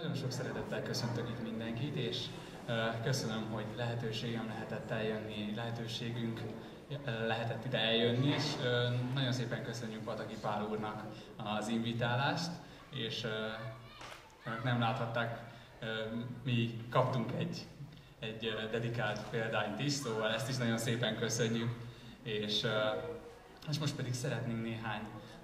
Nagyon sok szeretettel köszöntök itt mindenkit, és köszönöm, hogy lehetőségem lehetett eljönni, lehetőségünk lehetett ide eljönni, és nagyon szépen köszönjük Pataki Pál úrnak az invitálást, és nem láthatták, mi kaptunk egy dedikált példányt is, szóval ezt is nagyon szépen köszönjük, és most pedig szeretnénk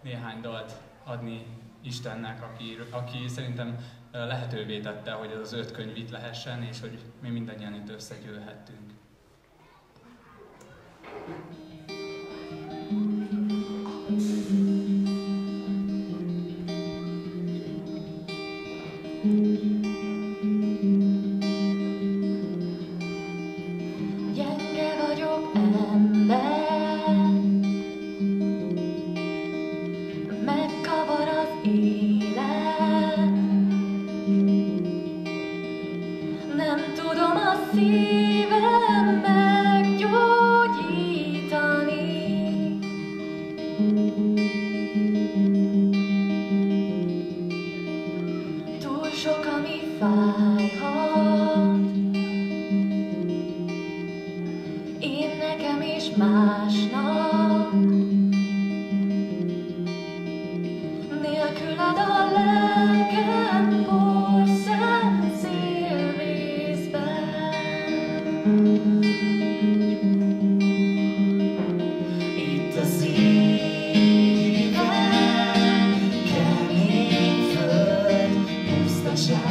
néhány dalt adni Istennek, aki szerintem lehetővé tette, hogy ez az 5 könyv itt lehessen, és hogy mi mindannyian itt összegyűlhettünk. Gyenge vagyok, ember, megkavar az élet, nem tudom a szívem meggyógyítani. Túl sok, ami fájhat, én nekem is másnak. Nélküled a lelkem porszem szélvízben. Itt a szívem, kemény föld, pusztaság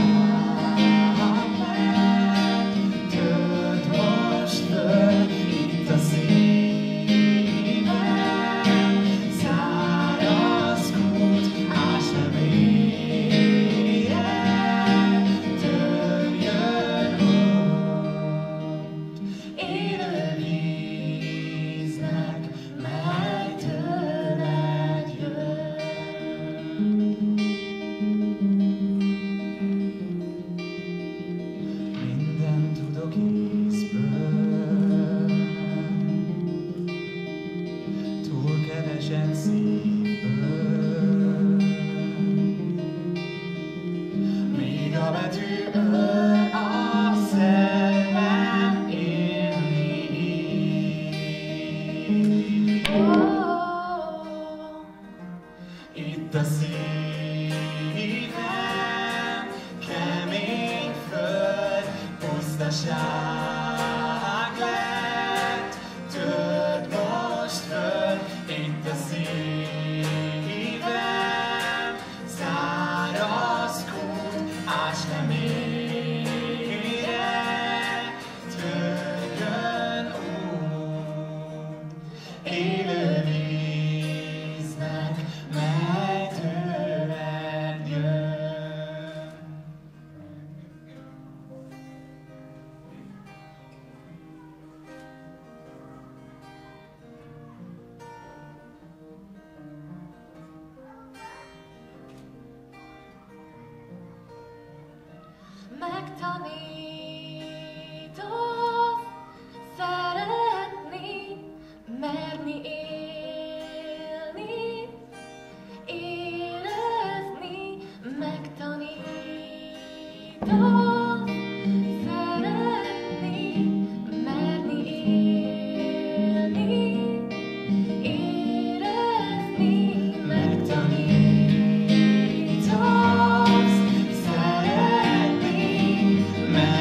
tölt most föl. Itt a szívem, száraz kút, ás nem éjjel, törjön út. Élő víznek, mely tőled jön. Mindent tudok észből, túl keveset szívből. Míg a betű öl, a szellem élni ír. Itt a szívem, kemény föld, pusztaság lett, tölt most föl. Itt a szívem, száraz kút, ás nem érje, törjön út. Élő víznek, mely tőled jön. Megtanítasz szeretni, merni élni, érezni. Megtanítasz szeretni, merni élni, érezni. Megtanítasz szeretni, merni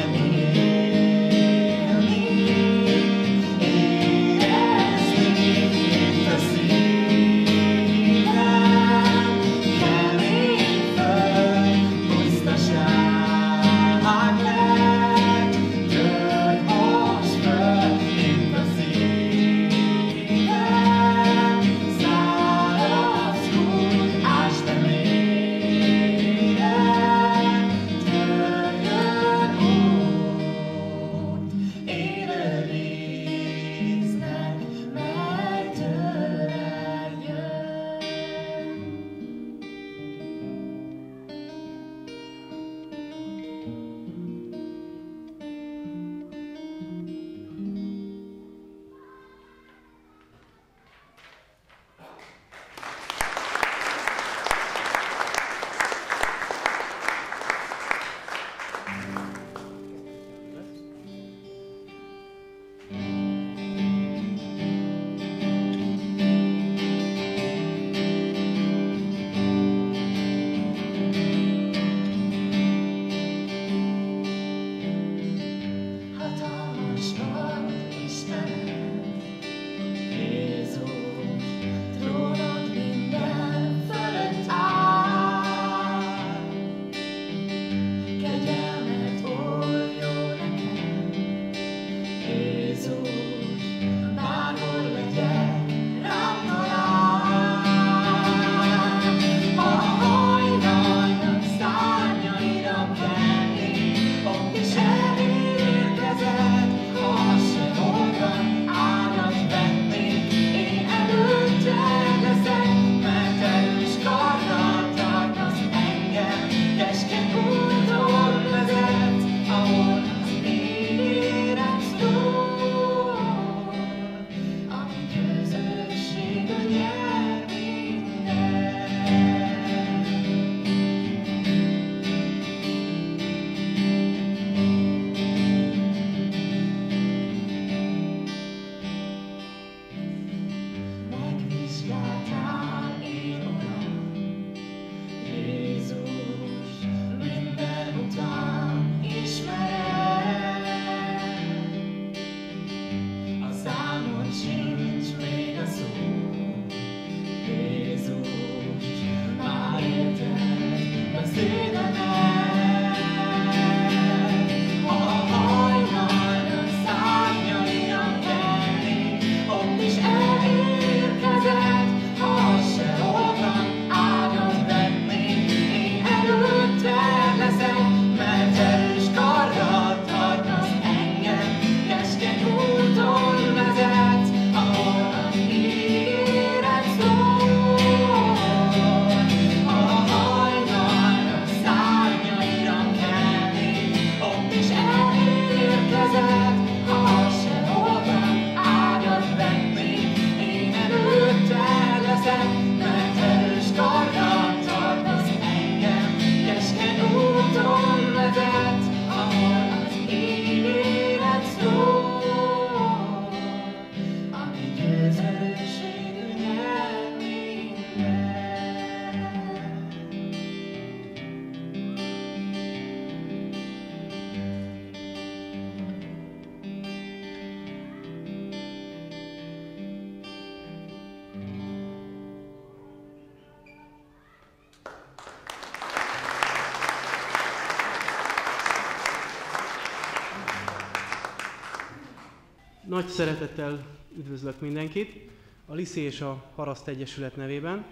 Nagy szeretettel üdvözlök mindenkit a Liszi és a Haraszt Egyesület nevében.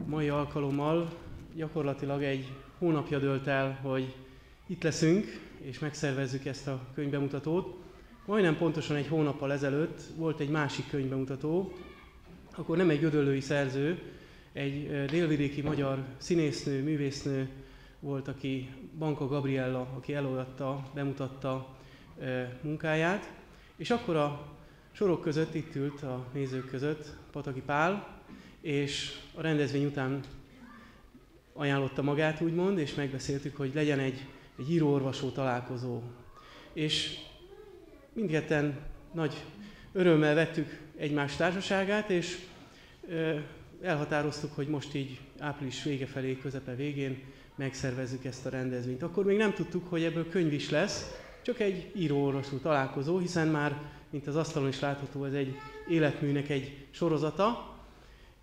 Mai alkalommal gyakorlatilag egy hónapja dőlt el, hogy itt leszünk és megszervezzük ezt a könyvbemutatót. Majdnem pontosan egy hónappal ezelőtt volt egy másik könyvbemutató, akkor nem egy gödöllői szerző, egy délvidéki magyar színésznő, művésznő volt, aki Banka Gabriella, aki előadta, bemutatta munkáját, és akkor a sorok között itt ült a nézők között Pataki Pál, és a rendezvény után ajánlotta magát, úgymond, és megbeszéltük, hogy legyen egy író-olvasó találkozó. És mindketten nagy örömmel vettük egymás társaságát, és elhatároztuk, hogy most így április vége felé, közepe végén megszervezzük ezt a rendezvényt. Akkor még nem tudtuk, hogy ebből könyv is lesz, csak egy író-olvasó találkozó, hiszen már, mint az asztalon is látható, ez egy életműnek egy sorozata,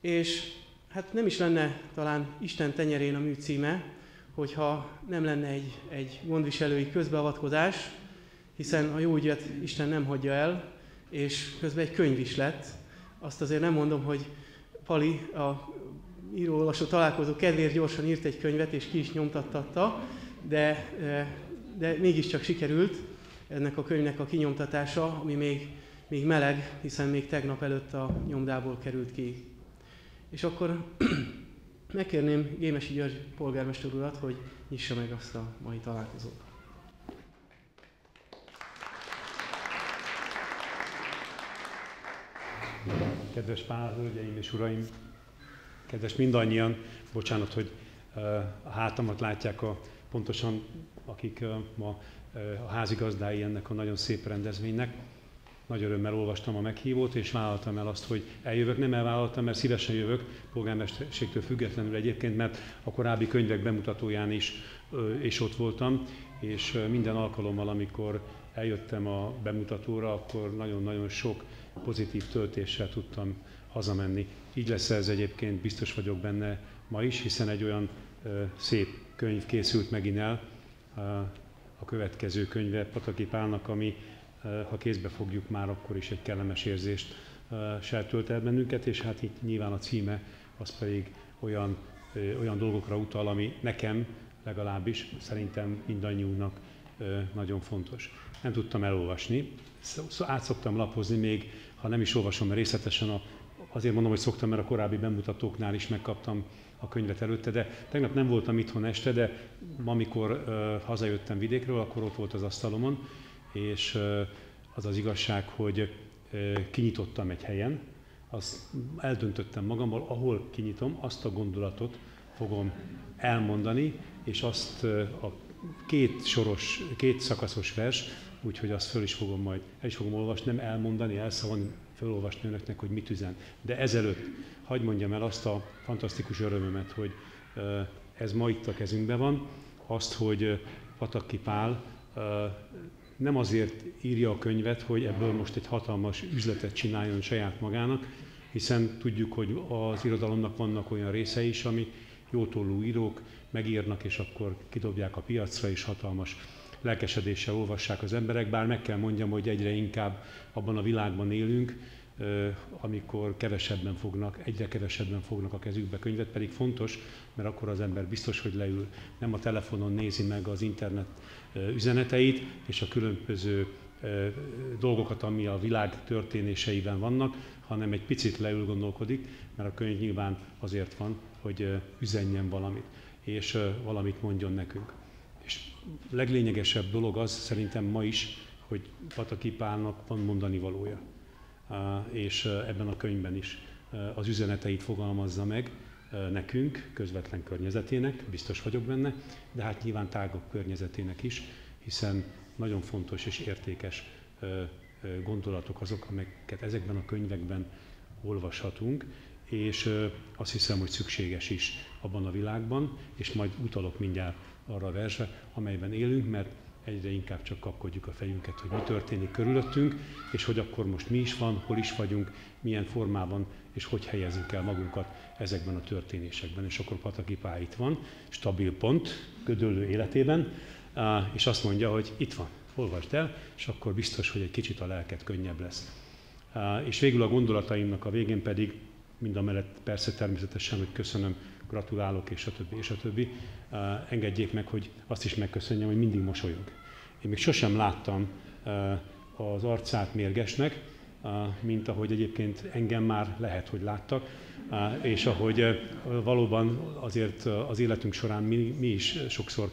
és hát nem is lenne talán Isten tenyerén a mű címe, hogyha nem lenne egy gondviselői közbeavatkozás, hiszen a jó ügyet Isten nem hagyja el, és közben egy könyv is lett. Azt azért nem mondom, hogy Pali a író-olvasó találkozó kedvéért gyorsan írt egy könyvet, és ki is nyomtattatta, de mégiscsak sikerült ennek a könyvnek a kinyomtatása, ami még meleg, hiszen még tegnap előtt a nyomdából került ki. És akkor megkérném Gémesi György polgármester urat, hogy nyissa meg azt a mai találkozót. Kedves Pál, hölgyeim és uraim, kedves mindannyian, bocsánat, hogy a hátamat látják pontosan, akik ma a házigazdái ennek a nagyon szép rendezvénynek. Nagy örömmel olvastam a meghívót, és vállaltam el azt, hogy eljövök. Nem elvállaltam, mert szívesen jövök, polgármesterségtől függetlenül egyébként, mert a korábbi könyvek bemutatóján is ott voltam, és minden alkalommal, amikor eljöttem a bemutatóra, akkor nagyon-nagyon sok pozitív töltéssel tudtam hazamenni. Így lesz ez egyébként, biztos vagyok benne ma is, hiszen egy olyan szép könyv készült megint el, a következő könyve Pataki Pálnak, ami ha kézbe fogjuk már, akkor is egy kellemes érzést tölt el bennünket, és hát itt nyilván a címe az pedig olyan dolgokra utal, ami nekem legalábbis, szerintem mindannyiunknak nagyon fontos. Nem tudtam elolvasni, át szoktam lapozni, még ha nem is olvasom részletesen, azért mondom, hogy szoktam, mert a korábbi bemutatóknál is megkaptam a könyvet előtte, de tegnap nem voltam itthon este, de amikor hazajöttem vidékről, akkor ott volt az asztalomon, és az az igazság, hogy kinyitottam egy helyen, azt eldöntöttem magammal, ahol kinyitom, azt a gondolatot fogom elmondani, és azt a két szakaszos vers, úgyhogy azt el is fogom olvasni, nem elmondani, elszavalni, felolvasni önöknek, hogy mit üzen. De ezelőtt hadd mondjam el azt a fantasztikus örömömet, hogy ez ma itt a kezünkben van, azt, hogy Pataki Pál nem azért írja a könyvet, hogy ebből most egy hatalmas üzletet csináljon saját magának, hiszen tudjuk, hogy az irodalomnak vannak olyan részei is, ami jótollú írók megírnak, és akkor kidobják a piacra, és hatalmas lelkesedéssel olvassák az emberek, bár meg kell mondjam, hogy egyre inkább abban a világban élünk, amikor egyre kevesebben fognak a kezükbe könyvet, pedig fontos, mert akkor az ember biztos, hogy leül, nem a telefonon nézi meg az internet üzeneteit, és a különböző dolgokat, ami a világ történéseiben vannak, hanem egy picit leül gondolkodik, mert a könyv nyilván azért van, hogy üzenjen valamit, és valamit mondjon nekünk. És leglényegesebb dolog az szerintem ma is, hogy Pataki Pálnak van mondani valója. És ebben a könyvben is az üzeneteit fogalmazza meg nekünk, közvetlen környezetének, biztos vagyok benne, de hát nyilván tágabb környezetének is, hiszen nagyon fontos és értékes gondolatok azok, amelyeket ezekben a könyvekben olvashatunk, és azt hiszem, hogy szükséges is abban a világban, és majd utalok mindjárt arra a versre, amelyben élünk, mert egyre inkább csak kapkodjuk a fejünket, hogy mi történik körülöttünk, és hogy akkor most mi is van, hol is vagyunk, milyen formában, és hogy helyezünk el magunkat ezekben a történésekben. És akkor Pataki Pál itt van, stabil pont, Gödöllő életében, és azt mondja, hogy itt van. olvasd el, és akkor biztos, hogy egy kicsit a lelked könnyebb lesz. És végül a gondolataimnak a végén pedig, mindamellett persze természetesen, hogy köszönöm, gratulálok, és a többi, és a többi, engedjék meg, hogy azt is megköszönjem, hogy mindig mosolyog. Én még sosem láttam az arcát mérgesnek, mint ahogy egyébként engem már lehet, hogy láttak, és ahogy valóban azért az életünk során mi is sokszor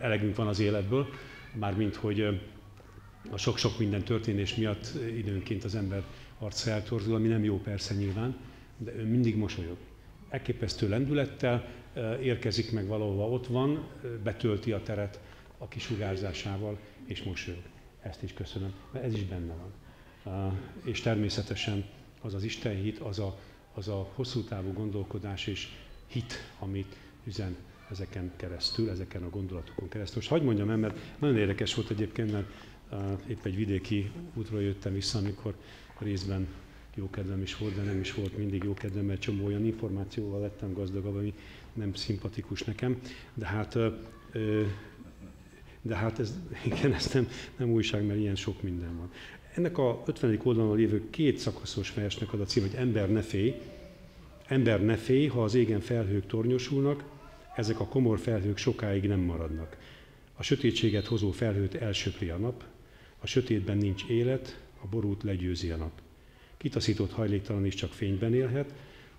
elegünk van az életből, mármint hogy a sok-sok minden történés miatt időnként az ember arca eltorzul, ami nem jó persze nyilván, de ő mindig mosolyog. Elképesztő lendülettel érkezik meg valahova, ott van, betölti a teret a kisugárzásával, és mosolyog. Ezt is köszönöm, mert ez is benne van. És természetesen az az istenhit, az a hosszú távú gondolkodás és hit, amit üzen ezeken keresztül, ezeken a gondolatokon keresztül. Most hadd mondjam el, mert nagyon érdekes volt egyébként, mert épp egy vidéki útról jöttem vissza, amikor részben jókedvem is volt, de nem is volt mindig jókedvem, mert csomó olyan információval lettem gazdagabb, ami nem szimpatikus nekem. De hát ez, igen, ez nem újság, mert ilyen sok minden van. Ennek a 50. oldalon lévő 2 szakaszos versnek az a cím, hogy Ember ne félj. Ember ne félj, ha az égen felhők tornyosulnak, ezek a komor felhők sokáig nem maradnak. A sötétséget hozó felhőt elsöpri a nap, a sötétben nincs élet, a borút legyőzi a nap. Kitaszított hajléktalan is csak fényben élhet,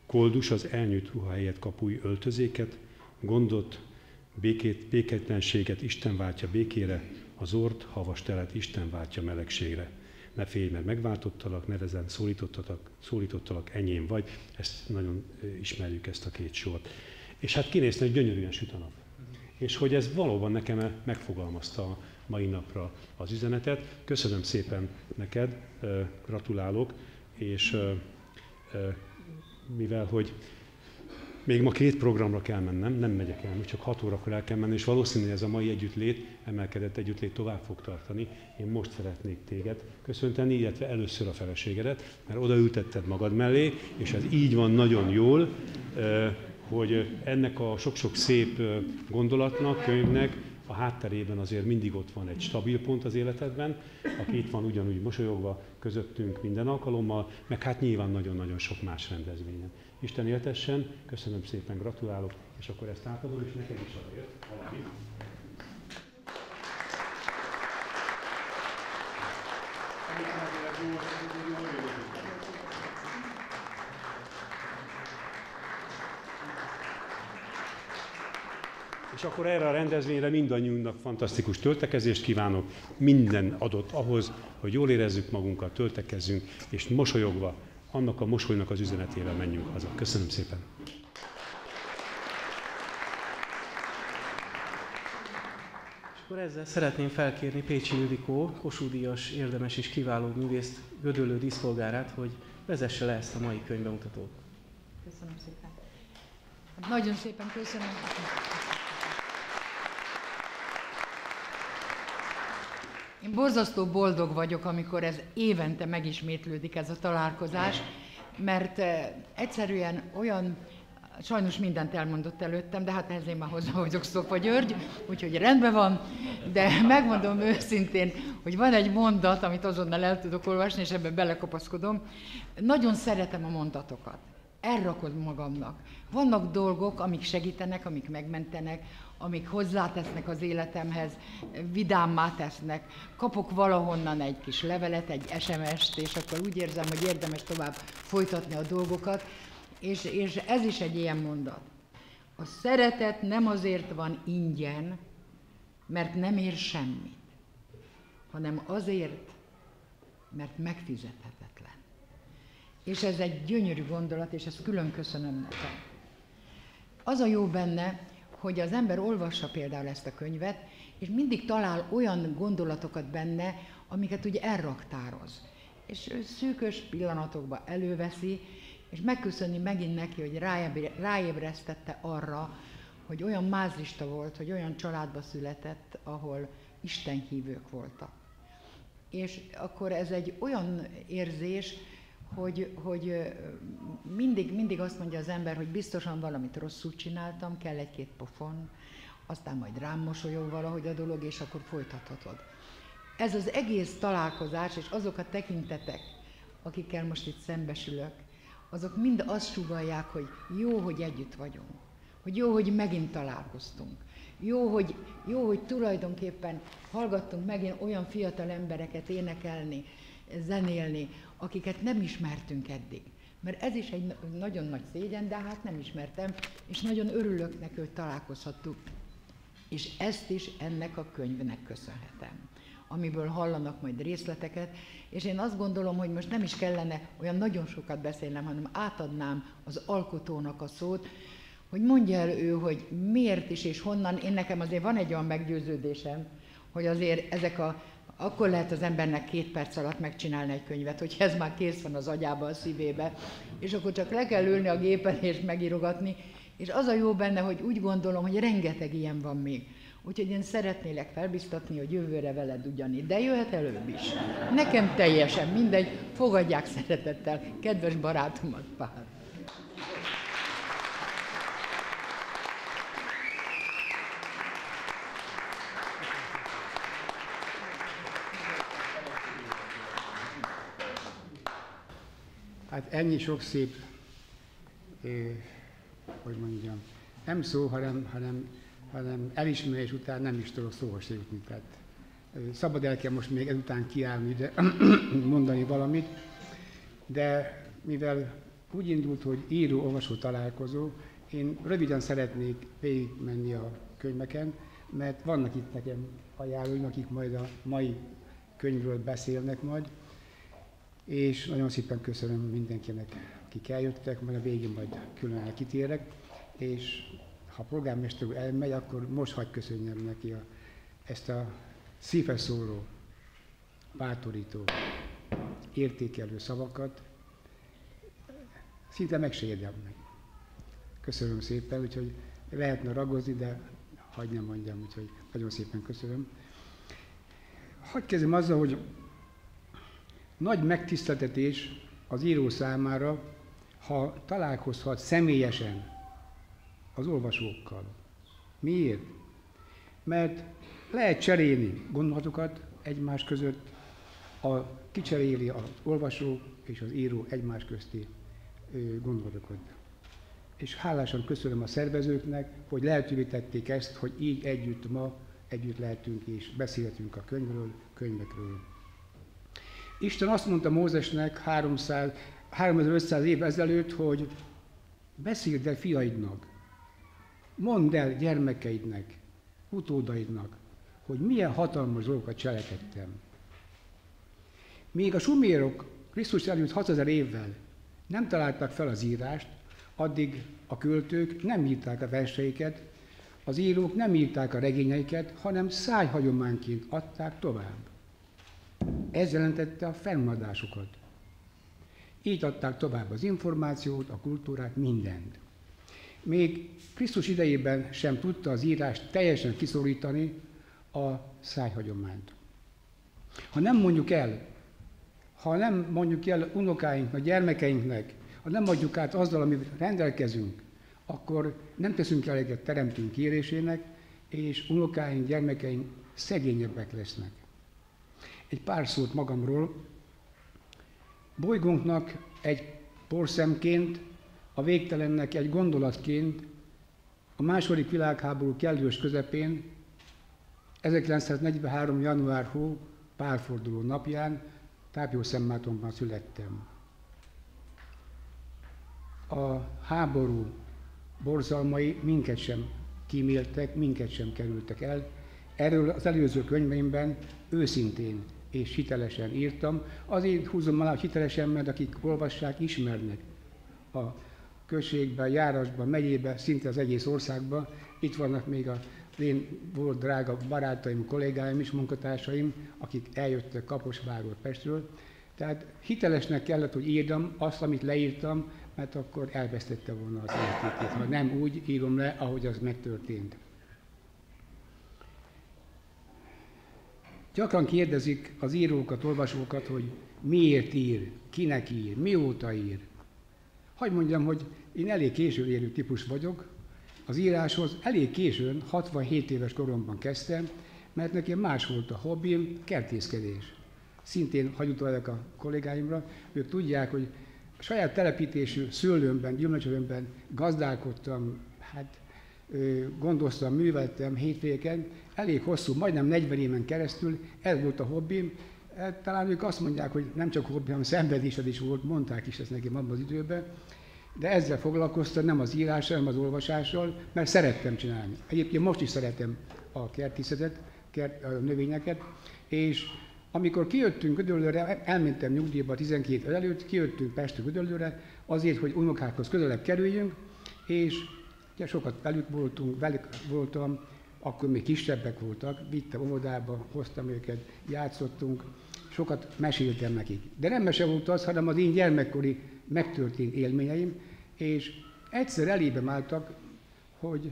koldus az elnyújt ruha helyett kap új öltözéket, gondot, békétlenséget Isten váltja békére, az ort, havas telet Isten váltja melegségre. Ne félj, mert megváltottalak, nevezen szólítottalak, enyém vagy. Ezt nagyon ismerjük, ezt a 2 sort. És hát kinéztem, hogy gyönyörűen süt a nap. És hogy ez valóban nekem megfogalmazta a mai napra az üzenetet. Köszönöm szépen neked, gratulálok, és mivel hogy még ma 2 programra kell mennem, nem megyek el, csak 6 órakor el kell menni, és valószínűleg ez a mai együttlét, emelkedett együttlét tovább fog tartani. Én most szeretnék téged köszönteni, illetve először a feleségedet, mert odaültetted magad mellé, és ez így van nagyon jól, hogy ennek a sok-sok szép gondolatnak, könyvnek a hátterében azért mindig ott van egy stabil pont az életedben, aki itt van ugyanúgy mosolyogva közöttünk minden alkalommal, meg hát nyilván nagyon-nagyon sok más rendezvényen. Isten éltessen, köszönöm szépen, gratulálok, és akkor ezt átadom, és neked is azért valami. És akkor erre a rendezvényre mindannyiunknak fantasztikus töltekezést kívánok. Minden adott ahhoz, hogy jól érezzük magunkat, töltekezzünk, és mosolyogva, annak a mosolynak az üzenetével menjünk haza. Köszönöm szépen! És akkor ezzel szeretném felkérni Pécsi Ildikó, Kossuth-díjas, érdemes és kiváló művészt, Gödöllő díszpolgárát, hogy vezesse le ezt a mai könyvbemutatót. Köszönöm szépen. Nagyon szépen köszönöm. Én borzasztó boldog vagyok, amikor ez évente megismétlődik ez a találkozás, mert egyszerűen olyan, sajnos mindent elmondott előttem, de hát ehhez én már hozzá vagyok Szopa György, úgyhogy rendben van, de megmondom őszintén, hogy van egy mondat, amit azonnal el tudok olvasni, és ebben belekapaszkodom. Nagyon szeretem a mondatokat. Elrakom magamnak. Vannak dolgok, amik segítenek, amik megmentenek, amik hozzátesznek az életemhez, vidámmá tesznek. Kapok valahonnan egy kis levelet, egy SMS-t, és akkor úgy érzem, hogy érdemes tovább folytatni a dolgokat. És ez is egy ilyen mondat. A szeretet nem azért van ingyen, mert nem ér semmit, hanem azért, mert megfizethetetlen. És ez egy gyönyörű gondolat, és ezt külön köszönöm nekem. Az a jó benne, hogy az ember olvassa például ezt a könyvet, és mindig talál olyan gondolatokat benne, amiket ugye elraktároz. És szűkös pillanatokban előveszi, és megköszönni megint neki, hogy ráébresztette arra, hogy olyan mázlista volt, hogy olyan családba született, ahol istenhívők voltak. És akkor ez egy olyan érzés, hogy mindig azt mondja az ember, hogy biztosan valamit rosszul csináltam, kell egy-két pofon, aztán majd rám mosolyog valahogy a dolog, és akkor folytathatod. Ez az egész találkozás, és azok a tekintetek, akikkel most itt szembesülök, azok mind azt sugallják, hogy jó, hogy együtt vagyunk. Hogy jó, hogy megint találkoztunk. Jó, hogy tulajdonképpen hallgattunk megint olyan fiatal embereket énekelni, zenélni, akiket nem ismertünk eddig. Mert ez is egy nagyon nagy szégyen, de hát nem ismertem, és nagyon örülök neki, hogy találkozhattuk. És ezt is ennek a könyvnek köszönhetem, amiből hallanak majd részleteket, és én azt gondolom, hogy most nem is kellene olyan nagyon sokat beszélnem, hanem átadnám az alkotónak a szót, hogy mondja el ő, hogy miért is és honnan. Én nekem azért van egy olyan meggyőződésem, hogy azért akkor lehet az embernek 2 perc alatt megcsinálni egy könyvet, hogy ez már kész van az agyába, a szívébe, és akkor csak le kell ülni a gépen és megírogatni, és az a jó benne, hogy úgy gondolom, hogy rengeteg ilyen van még. Úgyhogy én szeretnélek felbiztatni, hogy jövőre veled ugyanígy, de jöhet előbb is. Nekem teljesen mindegy, fogadják szeretettel kedves barátomat, Pál. Hát ennyi sok szép, hogy mondjam, nem szó, hanem elismerés után nem is tudok szóval se jutni. Tehát szabad el kell most még ezután kiállni ide, mondani valamit, de mivel úgy indult, hogy író-olvasó találkozó, én röviden szeretnék végigmenni a könyveken, mert vannak itt nekem ajánlóim, akik majd a mai könyvről beszélnek majd, és nagyon szépen köszönöm mindenkinek, akik eljöttek, majd a végén majd külön kitérek, és ha a polgármester úr elmegy, akkor most hadd köszönjem neki ezt a szívre szóló, bátorító, értékelő szavakat. Szinte meg se érdem meg. Köszönöm szépen, úgyhogy lehetne ragozni, de hadd nem mondjam, úgyhogy nagyon szépen köszönöm. Hadd kezdjem azzal, hogy nagy megtiszteltetés az író számára, ha találkozhat személyesen az olvasókkal. Miért? Mert lehet cserélni gondolatokat egymás között, kicseréli az olvasó és az író egymás közti gondolatokat. És hálásan köszönöm a szervezőknek, hogy lehetővé tették ezt, hogy így együtt lehetünk és beszélhetünk a könyvekről. Isten azt mondta Mózesnek 3500 év ezelőtt, hogy beszéld el fiaidnak, mondd el gyermekeidnek, utódaidnak, hogy milyen hatalmas dolgokat cselekedtem. Míg a sumérok Krisztus előtt 6000 évvel nem találták fel az írást, addig a költők nem írták a verseiket, az írók nem írták a regényeiket, hanem szájhagyományként adták tovább. Ez jelentette a fennmaradásukat. Így adták tovább az információt, a kultúrát, mindent. Még Krisztus idejében sem tudta az írást teljesen kiszorítani a szájhagyományt. Ha nem mondjuk el unokáinknak, gyermekeinknek, ha nem adjuk át azzal, amivel rendelkezünk, akkor nem teszünk eleget teremtünk kérésének, és unokáink, gyermekeink szegényebbek lesznek. Egy pár szót magamról. Bolygónknak egy porszemként, a végtelennek egy gondolatként, a második világháború kellős közepén, 1943. január hó párforduló napján Tápiószentmártonban születtem. A háború borzalmai minket sem kíméltek, minket sem kerültek el. Erről az előző könyveimben őszintén és hitelesen írtam. Azért húzom alá, hogy hitelesen, mert akik olvassák, ismernek a községben, járásban, megyében, szinte az egész országban. Itt vannak még az én volt drága barátaim, kollégáim is, munkatársaim, akik eljöttek Kaposvárról, Pestről. Tehát hitelesnek kellett, hogy írjam azt, amit leírtam, mert akkor elvesztette volna az értékét, ha nem úgy írom le, ahogy az megtörtént. Gyakran kérdezik az írókat, olvasókat, hogy miért ír, kinek ír, mióta ír. Hadd mondjam, hogy én elég késő érő típus vagyok, az íráshoz elég későn, 67 éves koromban kezdtem, mert nekem más volt a hobbim, kertészkedés. Szintén hagy utaljak a kollégáimra, ők tudják, hogy a saját telepítésű szőlőmben, gyümölcsövőmben gazdálkodtam, gondoztam, műveltem hétvégeken, elég hosszú, majdnem 40 éven keresztül, ez volt a hobbim. Talán ők azt mondják, hogy nem csak hobbi, hanem szenvedésed is volt, mondták is ezt nekem abban az időben, de ezzel foglalkoztam, nem az írással, hanem az olvasással, mert szerettem csinálni. Egyébként most is szeretem a kertészetet, a növényeket, és amikor kijöttünk Gödöllőre, elmentem nyugdíjba 12 előtt, kijöttünk Pestről Gödöllőre azért, hogy unokákhoz közelebb kerüljünk, és ugye sokat velük voltam, akkor még kisebbek voltak, vittem óvodába, hoztam őket, játszottunk, sokat meséltem nekik. De nem mese volt az, hanem az én gyermekkori megtörtént élményeim, és egyszer elében álltak, hogy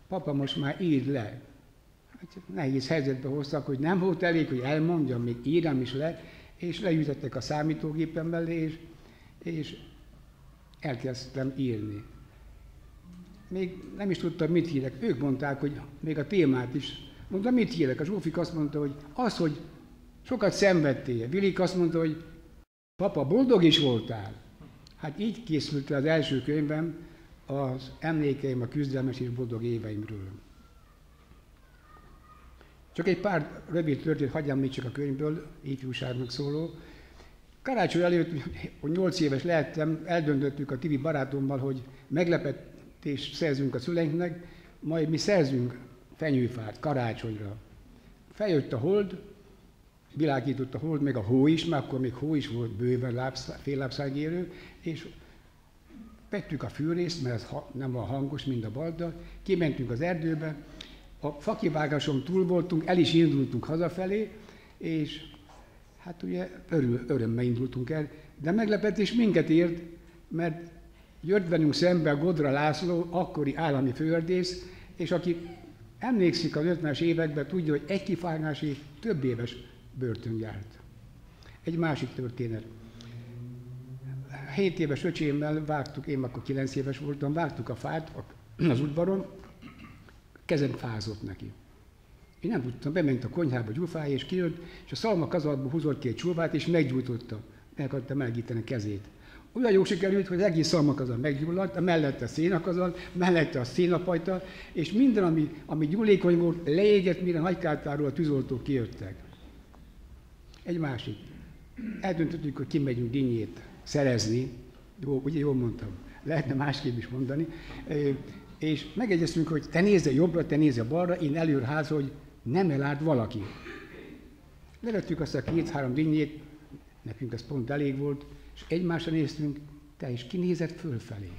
papa, most már írd le. Hát nehéz helyzetbe hoztak, hogy nem volt elég, hogy elmondjam, még írjam is le, és leütöttek a számítógépen mellé, és elkezdtem írni. Még nem is tudtam, mit írek. Ők mondták, hogy még a témát is. Mondtam, mit írek? A Zsófik azt mondta, hogy az, hogy sokat szenvedtél. Vilik azt mondta, hogy papa, boldog is voltál. Hát így készült az első könyvem az emlékeim a küzdelmes és boldog éveimről. Csak egy pár rövid történet hagyjam még csak a könyvből, ifjúságnak szóló. Karácsony előtt, hogy 8 éves lehettem, eldöntöttük a Tibi barátommal, hogy meglepetést szerzünk a szüleinknek, majd mi szerzünk fenyőfát karácsonyra. Feljött a hold, világított a hold, meg a hó is, mert akkor még hó is volt bőven, fél lábszáig érő, és vettük a fűrészt, mert ez nem van hangos, mint a balda, kimentünk az erdőbe, a fakivágáson túl voltunk, el is indultunk hazafelé, és hát ugye örömmel indultunk el, de meglepetés minket ért, mert jött velünk szembe a Godra László, akkori állami főördész, és aki emlékszik az 50-es években, tudja, hogy egy kivágásig több éves börtön járt. Egy másik történet. 7 éves öcsémmel vágtuk, én akkor 9 éves voltam, vágtuk a fát az udvaron, kezem fázott neki. Én nem tudtam, bement a konyhába gyúfája, és kijött, és a szalmakazalból húzott ki egy csóvát, és meggyújtotta. Meg akarta melegíteni a kezét. Olyan jó sikerült, hogy az egész szalmakazal meggyulladt, mellette a szénakazal, mellette a szénapajta, és minden, ami gyúlékony volt, leégett, mire Nagykárpáról a tűzoltók kijöttek. Egy másik. Eldöntöttük, hogy kimegyünk dinnyét szerezni. Jó, ugye jól mondtam. Lehetne másképp is mondani. És megegyeztünk, hogy te nézze jobbra, te nézze balra, én előre házra, hogy nem elállt valaki. Levettük azt a 2-3 dinnyét, nekünk ez pont elég volt, és egymásra néztünk, te is kinézett fölfelé.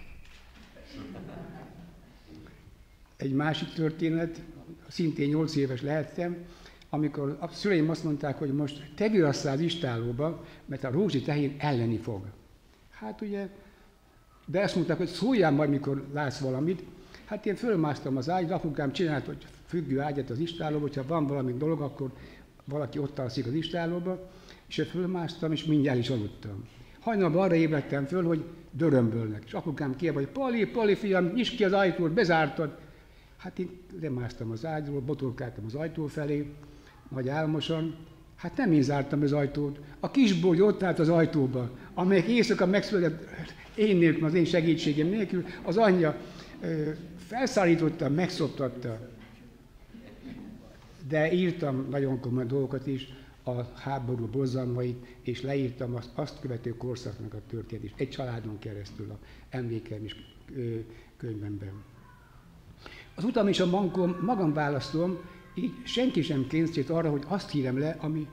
Egy másik történet, szintén 8 éves lehettem, amikor a szüleim azt mondták, hogy most te virasszál az istállóba, mert a rózsi tehén elleni fog. Hát ugye, de ezt mondták, hogy szóljál majd, mikor látsz valamit. Hát én fölmásztam az ágyra, apukám csinált, hogy függő ágyat az istállóba, hogyha van valami dolog, akkor valaki ott alszik az istállóba, és én fölmásztam, és mindjárt is aludtam. Hajnalban arra ébredtem föl, hogy dörömbölnek, és apukám kiabált, hogy Pali, fiam, nyisd ki az ajtót, bezártad. Hát én lemásztam az ágyról, botorkáltam az ajtó felé, nagy álmosan. Hát nem én zártam az ajtót, a kisboly ott állt az ajtóba, amelyik éjszaka megszületett én nélkül, az én segítségem nélkül, az anyja felszállította, megszoptatta. De írtam nagyon komoly dolgokat is, a háború borzalmait, és leírtam azt követő korszaknak a történetét, egy családon keresztül a emlékeim is könyvemben. Az utam és a bankom magam választom, így senki sem kényszerít arra, hogy azt írem le, ami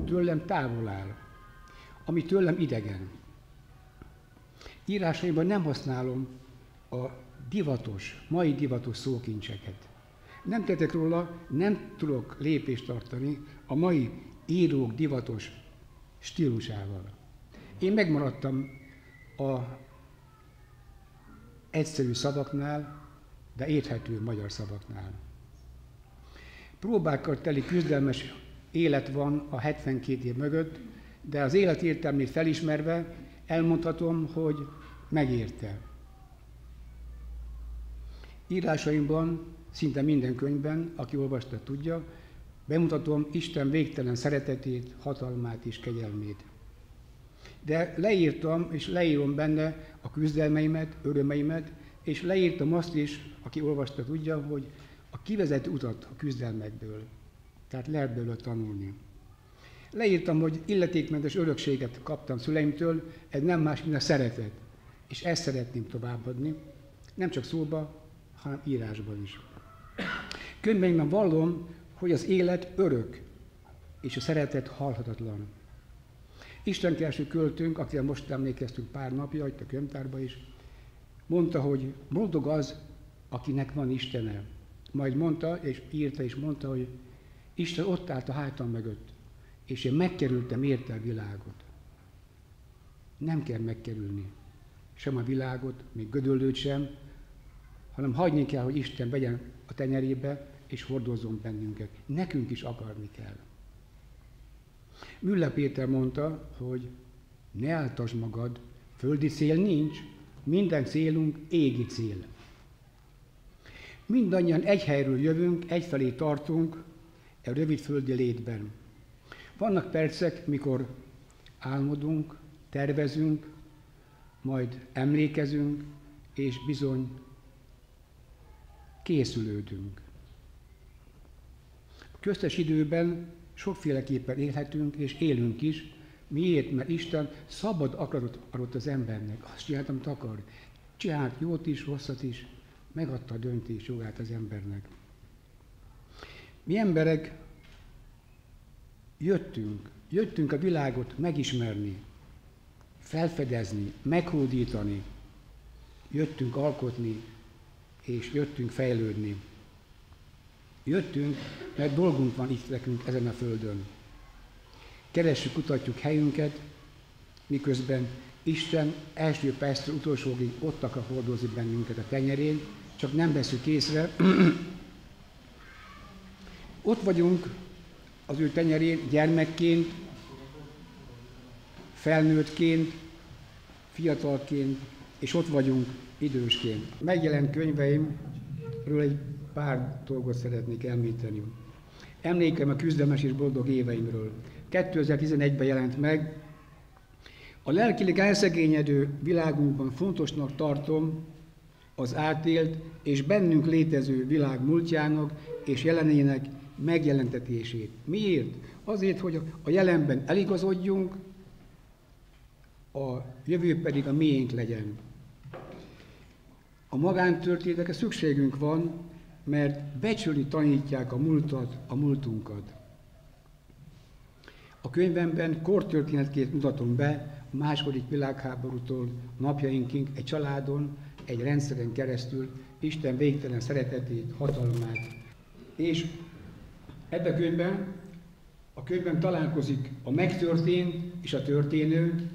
tőlem távol áll, ami tőlem idegen. Írásaimban nem használom a mai divatos szókincseket. Nem tettek róla, nem tudok lépést tartani a mai írók divatos stílusával. Én megmaradtam a egyszerű szavaknál, de érthető magyar szavaknál. Próbákkal teli küzdelmes élet van a 72 év mögött, de az élet értelmét felismerve elmondhatom, hogy megérte. Írásaimban, szinte minden könyvben, aki olvasta, tudja, bemutatom Isten végtelen szeretetét, hatalmát és kegyelmét. De leírtam, és leírom benne a küzdelmeimet, örömeimet, és leírtam azt is, aki olvasta, tudja, hogy a kivezető utat a küzdelmekből. Tehát lehet belőle tanulni. Leírtam, hogy illetékmentes örökséget kaptam szüleimtől, ez nem más, mint a szeretet. És ezt szeretném továbbadni, nem csak szóba, hanem írásban is. Könyveimben vallom, hogy az élet örök, és a szeretet halhatatlan. Istenkereső költőnk, akire most emlékeztünk pár napja, itt a könyvtárban is, mondta, hogy boldog az, akinek van Istene. Majd mondta, és írta és mondta, hogy Isten ott állt a hátam mögött, és én megkerültem érte a világot. Nem kell megkerülni sem a világot, még Gödöllőt sem, hanem hagyni kell, hogy Isten vegyen a tenyerébe, és hordozzon bennünket. Nekünk is akarni kell. Müller Péter mondta, hogy ne áltasd magad, földi cél nincs, minden célunk égi cél. Mindannyian egy helyről jövünk, egyfelé tartunk e rövid földi létben. Vannak percek, mikor álmodunk, tervezünk, majd emlékezünk, és bizony készülődünk. A köztes időben sokféleképpen élhetünk, és élünk is. Miért? Mert Isten szabad akaratot adott az embernek. Azt csinált, amit akar. Csinált jót is, rosszat is, megadta a döntés jogát az embernek. Mi emberek jöttünk a világot megismerni, felfedezni, meghódítani, jöttünk alkotni, és jöttünk fejlődni. Jöttünk, mert dolgunk van itt nekünk ezen a földön. Keressük, kutatjuk helyünket, miközben Isten első perctől utolsóig ott akar hordozni bennünket a tenyerén, csak nem veszük észre. Ott vagyunk az ő tenyerén gyermekként, felnőttként, fiatalként, és ott vagyunk idősként. Megjelent könyveimről egy pár dolgot szeretnék említeni. Emlékem a küzdelmes és boldog éveimről. 2011-ben jelent meg. A lelkileg elszegényedő világunkban fontosnak tartom az átélt és bennünk létező világ múltjának és jelenének megjelentetését. Miért? Azért, hogy a jelenben eligazodjunk, a jövő pedig a miénk legyen. A magántörténetekre szükségünk van, mert becsülni tanítják a múltat, a múltunkat. A könyvemben kortörténetként mutatom be a II. Világháborútól napjainkig egy családon, egy rendszeren keresztül Isten végtelen szeretetét, hatalmát. És ebben a könyvben találkozik a megtörtént és a történő,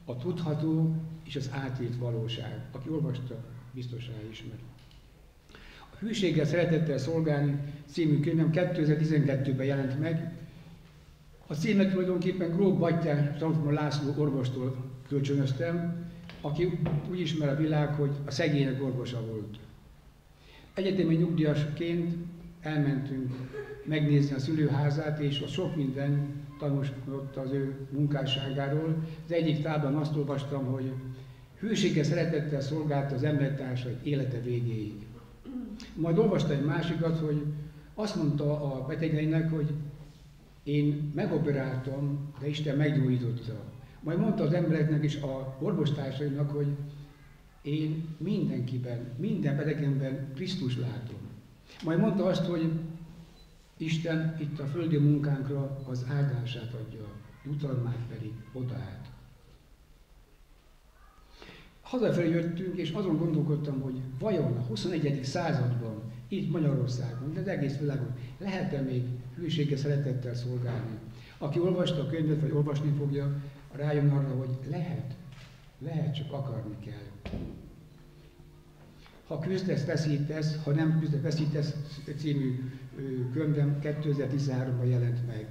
a tudható és az átélt valóság. Aki olvasta, biztos ráismer. A Hűséggel, szeretettel szolgálni című könyvem 2012-ben jelent meg. A címet tulajdonképpen Gróf Battyán Szanfma László orvostól kölcsönöztem, aki úgy ismer a világ, hogy a szegények orvosa volt. Egyetemi nyugdíjasként elmentünk megnézni a szülőházát, és ott sok minden tanúskodott az ő munkásságáról. Az egyik táblán azt olvastam, hogy hűséggel, szeretettel szolgálta az embertársai élete végéig. Majd olvastam egy másikat, hogy azt mondta a betegeinek, hogy én megoperáltam, de Isten meggyógyította. Majd mondta az embereknek és a orvostársainak, hogy én mindenkiben, minden betegemben Krisztus látom. Majd mondta azt, hogy Isten itt a földi munkánkra az áldását adja, jutalmát pedig odaát. Hazafelé jöttünk, és azon gondolkodtam, hogy vajon a 21. században, itt Magyarországon, de az egész világon lehet-e még hűséggel, szeretettel szolgálni? Aki olvasta a könyvet, vagy olvasni fogja, rájön arra, hogy lehet, csak akarni kell. Ha küzdesz, veszítesz, ha nem küzdesz, veszítesz című könyvem 2013-ban jelent meg.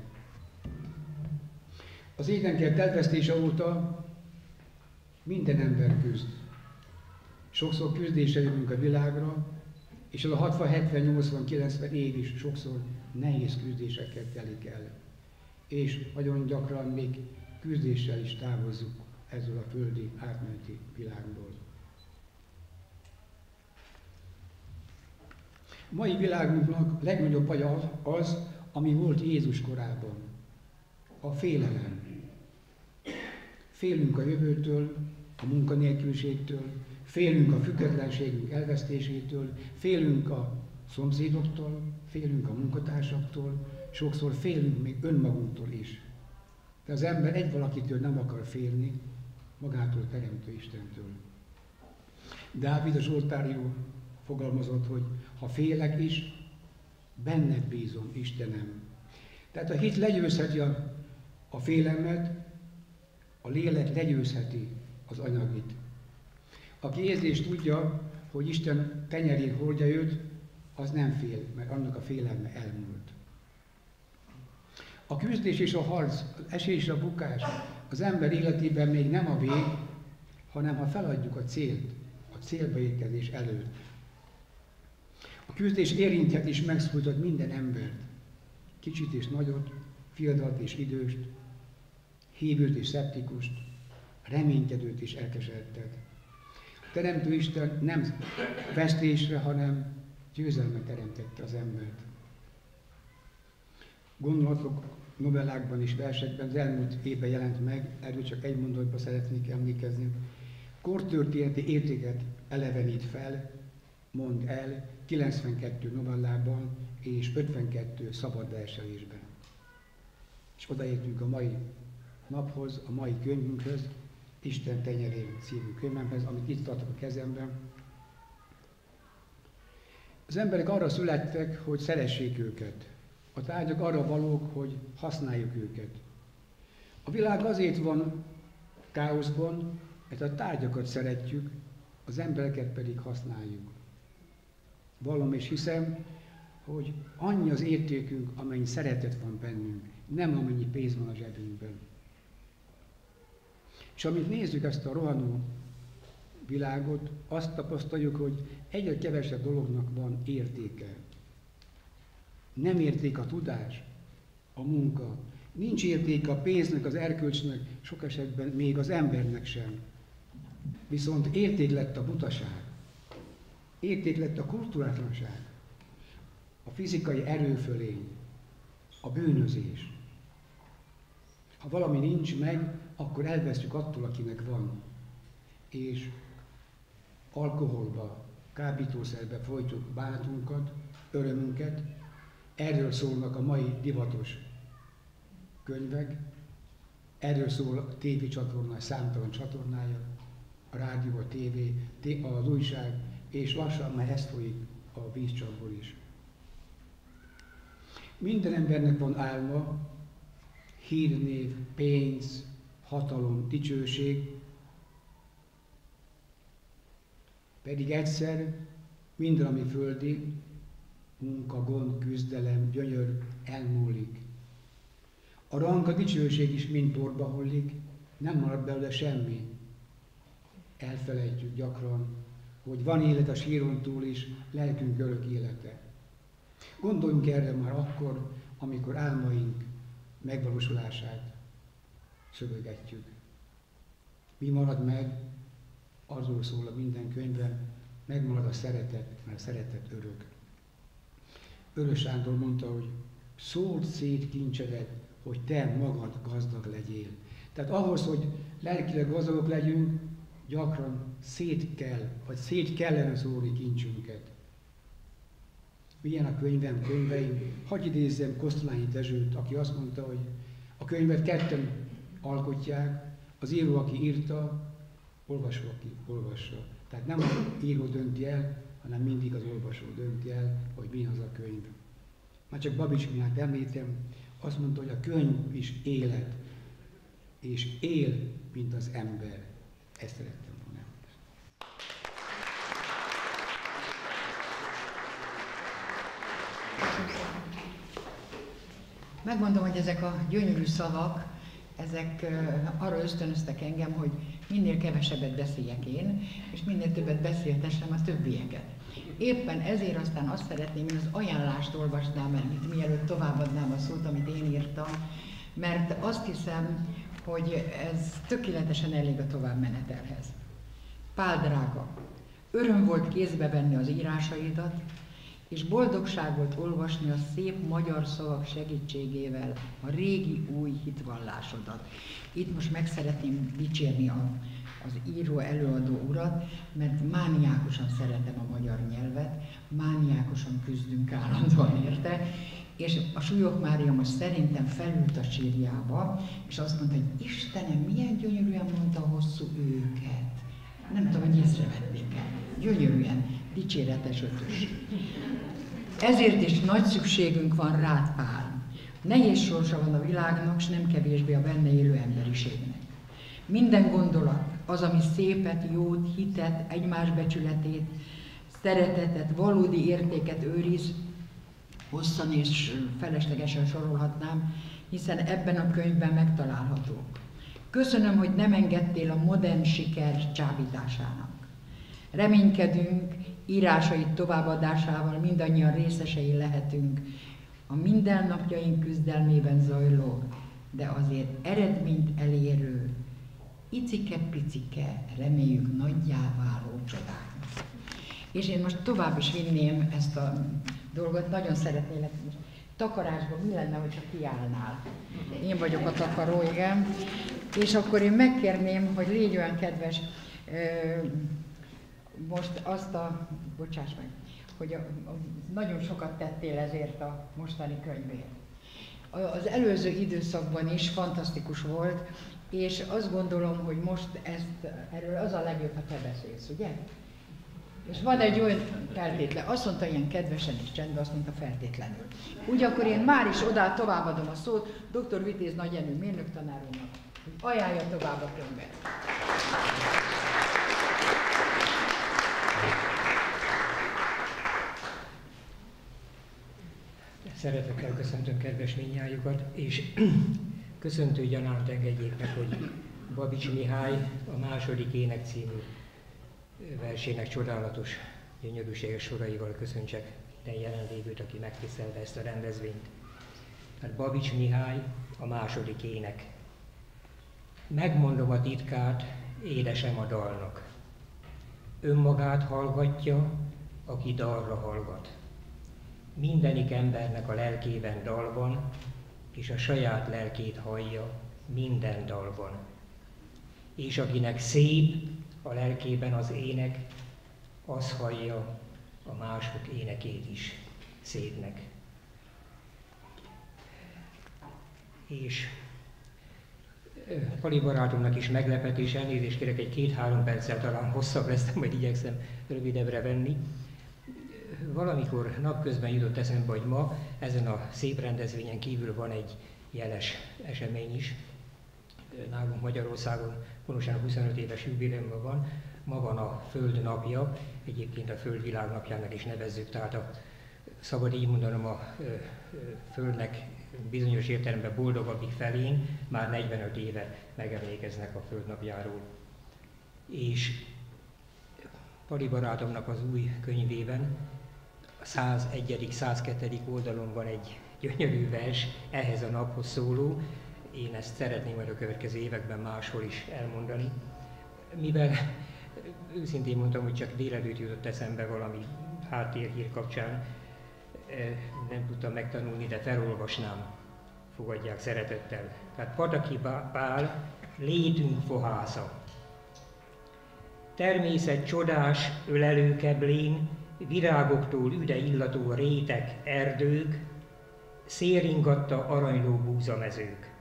Az énenkert elvesztése óta minden ember küzd. Sokszor küzdésre jövünk a világra, És az a 60-70-80-90 év is sokszor nehéz küzdésekkel telik el. És nagyon gyakran még küzdéssel is távozzuk ezzel a földi átmeneti világból. A mai világunknak legnagyobb baja az, ami volt Jézus korában. A félelem. Félünk a jövőtől, a munkanélküliségtől, félünk a függetlenségünk elvesztésétől, félünk a szomszédoktól, félünk a munkatársaktól, sokszor félünk még önmagunktól is. De az ember egy valakitől nem akar félni, magától teremtő Istentől. Dávid a Zsoltárjó fogalmazott, hogy ha félek is, benned bízom, Istenem. Tehát a hit legyőzheti a félelmet, a lélek legyőzheti az anyagit. Aki érzi és tudja, hogy Isten tenyerén hordja őt, az nem fél, mert annak a félelme elmúlt. A küzdés és a harc, az esély és a bukás az ember életében még nem a vég, hanem ha feladjuk a célt, a célba érkezés előtt. A küzdés érinthet és megszólított minden embert, kicsit és nagyot, fiatalt és időst, hívőt és szeptikust, reménykedőt és elkeseredtet. A Teremtő Isten nem vesztésre, hanem győzelmet teremtette az embert. Gondolatok, novellákban és versekben az elmúlt évben jelent meg, erről csak egy mondatban szeretnék emlékezni. Kortörténeti értéket elevenít fel, mond el 92 novellában és 52 szabad verselésben. És odaértünk a mai naphoz, a mai könyvünkhöz, Isten tenyerén című könyvemhez, amit itt tartok a kezemben. Az emberek arra születtek, hogy szeressék őket. A tárgyak arra valók, hogy használjuk őket. A világ azért van káoszban, mert a tárgyakat szeretjük, az embereket pedig használjuk. Vallom és hiszem, hogy annyi az értékünk, amennyi szeretet van bennünk, nem amennyi pénz van a zsebünkben. És amint nézzük ezt a rohanó világot, azt tapasztaljuk, hogy egyre kevesebb dolognak van értéke. Nem érték a tudás, a munka, nincs értéke a pénznek, az erkölcsnek, sok esetben még az embernek sem. Viszont érték lett a butaság, érték lett a kultúrátlanság, a fizikai erőfölény, a bűnözés. Ha valami nincs meg, akkor elvesztjük attól, akinek van. És alkoholba, kábítószerbe folytjuk bánatunkat, örömünket. Erről szólnak a mai divatos könyvek, erről szól a tévécsatorna, számtalan csatornája, a rádió, a tévé, az újság, és lassan már ez folyik a vízcsapból is. Minden embernek van álma, hírnév, pénz, hatalom, dicsőség, pedig egyszer minden, ami földi, munka, gond, küzdelem, gyönyör elmúlik. A rang, a dicsőség is mind porba hullik, nem marad belőle semmi. Elfelejtjük gyakran, hogy van élet a síron túl is, lelkünk örök élete. Gondoljunk erre már akkor, amikor álmaink megvalósulását szövegetjük. Mi marad meg? Arról szól a minden könyvben, megmarad a szeretet, mert a szeretet örök. Örös Sándor mondta, hogy szóld szét kincsedet, hogy te magad gazdag legyél. Tehát ahhoz, hogy lelkileg gazdagok legyünk, gyakran szét kellene szórni kincsünket. Milyen a könyveim? Hadd idézzem Kosztolányi Dezsőt, aki azt mondta, hogy a könyvet ketten alkotják, az író, aki írta, olvasó, aki olvassa. Tehát nem az író dönti el, hanem mindig az olvasó dönti el, hogy mi az a könyv. Már csak Babics Milát említem, azt mondta, hogy a könyv is élet, és él, mint az ember. Ezt szerettem volna. Megmondom, hogy ezek a gyönyörű szavak, ezek arra ösztönöztek engem, hogy minél kevesebbet beszéljek én, és minél többet beszéltessem a többieket. Éppen ezért aztán azt szeretném, én az ajánlást olvasnám el, mielőtt továbbadnám a szót, amit én írtam, mert azt hiszem, hogy ez tökéletesen elég a továbbmenetelhez. Pál drága, öröm volt kézbe venni az írásaidat, és boldogság volt olvasni a szép magyar szavak segítségével a régi új hitvallásodat. Itt most meg szeretném dicsérni az író előadó urat, mert mániákusan szeretem a magyar nyelvet, mániákusan küzdünk állandóan érte, és a Súlyog Mária most szerintem felült a sírjába, és azt mondta, hogy Istenem, milyen gyönyörűen mondta a hosszú őket. Nem tudom, hogy észrevették-e. Gyönyörűen, dicséretes ötös. Ezért is nagy szükségünk van rád, Pál. Nehéz sorsa van a világnak, s nem kevésbé a benne élő emberiségnek. Minden gondolat, az, ami szépet, jót, hitet, egymás becsületét, szeretetet, valódi értéket őriz, hosszan és feleslegesen sorolhatnám, hiszen ebben a könyvben megtalálhatók. Köszönöm, hogy nem engedtél a modern siker csábításának. Reménykedünk, írásait továbbadásával mindannyian részesei lehetünk a mindennapjaink küzdelmében zajló, de azért eredményt elérő, icike-picike, reméljük nagyjá váló csodáknak. És én most tovább is vinném ezt a dolgot, nagyon szeretnélek most takarásban, mi lenne, hogyha kiállnál? Én vagyok a takaró, igen. És akkor én megkérném, hogy légy olyan kedves, most azt bocsáss meg, hogy nagyon sokat tettél ezért a mostani könyvért. Az előző időszakban is fantasztikus volt, és azt gondolom, hogy most erről az a legjobb, ha te beszélsz, ugye? És van egy olyan feltétlen, azt mondta ilyen kedvesen és csendben, azt mondta feltétlenül. Úgy akkor én már is továbbadom a szót dr. Vitéz Nagy Jenő mérnöktanárunknak, hogy ajánlja tovább a könyvet. Szeretettel köszöntöm kedves mindnyájukat, és köszöntő gyanánt engedjék meg, hogy Babics Mihály a második ének című versének csodálatos, gyönyörűséges soraival köszöntsek minden jelenlévőt, aki megtisztelve ezt a rendezvényt. Hát Babics Mihály a második ének. Megmondom a titkát, édesem a dalnak. Önmagát hallgatja, aki dalra hallgat. Mindenik embernek a lelkében dal van, és a saját lelkét hallja minden dalban. És akinek szép a lelkében az ének, az hallja a mások énekét is szépnek. És Pali barátomnak is meglepetés, elnézést kérek, egy 2-3 perccel talán hosszabb lesz, majd igyekszem rövidebbre venni. Valamikor napközben jutott eszembe, hogy ma ezen a szép rendezvényen kívül van egy jeles esemény is. Nálunk Magyarországon pontosan a 25 éves jubileumban van. Ma van a Föld napja, egyébként a Föld világnapjának is nevezzük, tehát szabad így mondanom, a Földnek bizonyos értelemben boldogabbik felén már 45 éve megemlékeznek a Föld napjáról. És Pali barátomnak az új könyvében, a 101., 102. oldalon van egy gyönyörű vers ehhez a naphoz szóló. Én ezt szeretném majd a következő években máshol is elmondani. Mivel őszintén mondtam, hogy csak délelőtt jutott eszembe valami háttérhír kapcsán, nem tudtam megtanulni, de felolvasnám, fogadják szeretettel. Tehát Pataki Pál, létünk fohásza. Természet csodás, ölelő keblén, virágoktól üde illató rétek, erdők, széringatta aranyló búzamezők.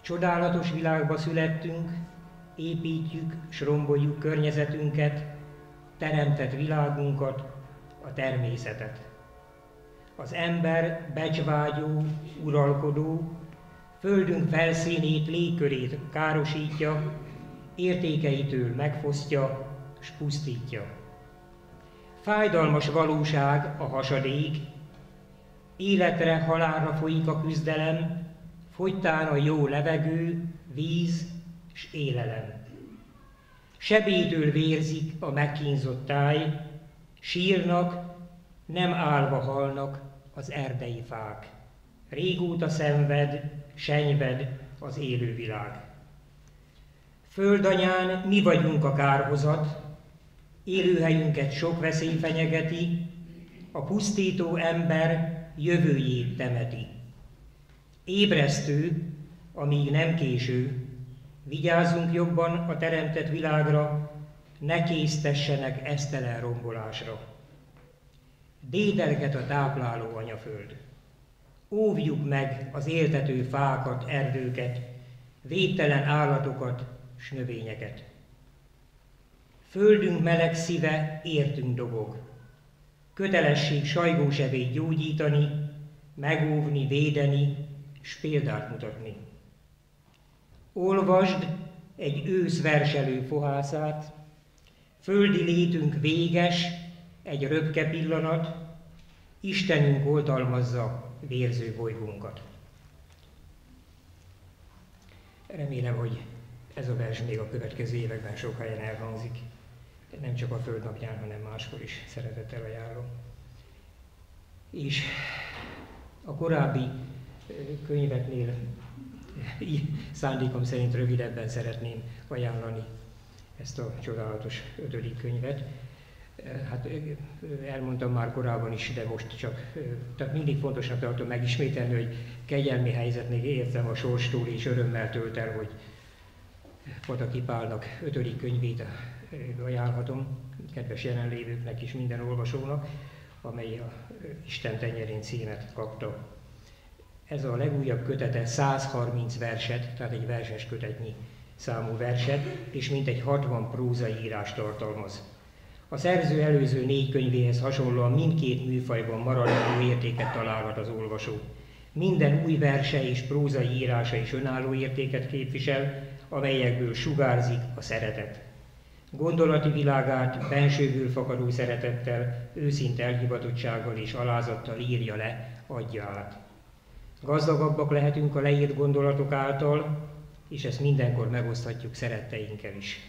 Csodálatos világba születtünk, építjük, s romboljuk környezetünket, teremtett világunkat, a természetet. Az ember becsvágyó, uralkodó, földünk felszínét, légkörét károsítja, értékeitől megfosztja, s pusztítja. Fájdalmas valóság a hasadék, életre, halálra folyik a küzdelem, fogytán a jó levegő, víz s élelem. Sebétől vérzik a megkínzott táj, sírnak, nem állva halnak az erdei fák. Régóta szenved, senyved az élővilág. Földanyán mi vagyunk a kárhozat, élőhelyünket sok veszély fenyegeti, a pusztító ember jövőjét temeti. Ébresztő, amíg nem késő, vigyázzunk jobban a teremtett világra, ne késztessenek esztelen rombolásra. Dédelget a tápláló anyaföld. Óvjuk meg az éltető fákat, erdőket, védtelen állatokat s növényeket. Földünk meleg szíve értünk dobog. Kötelesség sajgósevét gyógyítani, megóvni, védeni, s példát mutatni. Olvasd egy ősz verselő fohászát, földi létünk véges, egy röpke pillanat, Istenünk oltalmazza vérző bolygónkat. Remélem, hogy ez a vers még a következő években sok helyen elhangzik. Nem csak a Földnapján, hanem máskor is szeretettel ajánlom. És a korábbi könyveknél szándékom szerint rövidebben szeretném ajánlani ezt a csodálatos 5. könyvet. Hát elmondtam már korábban is, de most csak, tehát mindig fontosnak tartom megismételni, hogy kegyelmi helyzetnél értem a sorstól, és örömmel tölt el, hogy Pataki Pálnak 5. könyvét ajánlhatom, kedves jelenlévőknek és minden olvasónak, amely a Isten tenyerén címet kapta. Ez a legújabb kötete 130 verset, tehát egy verses kötetnyi számú verset, és mintegy 60 prózai írást tartalmaz. A szerző előző 4 könyvéhez hasonlóan mindkét műfajban maradandó értéket találhat az olvasó. Minden új verse és prózai írása is önálló értéket képvisel, amelyekből sugárzik a szeretet. Gondolati világát bensőből fakadó szeretettel, őszinte elhivatottsággal és alázattal írja le, adja át. Gazdagabbak lehetünk a leírt gondolatok által, és ezt mindenkor megoszthatjuk szeretteinkkel is.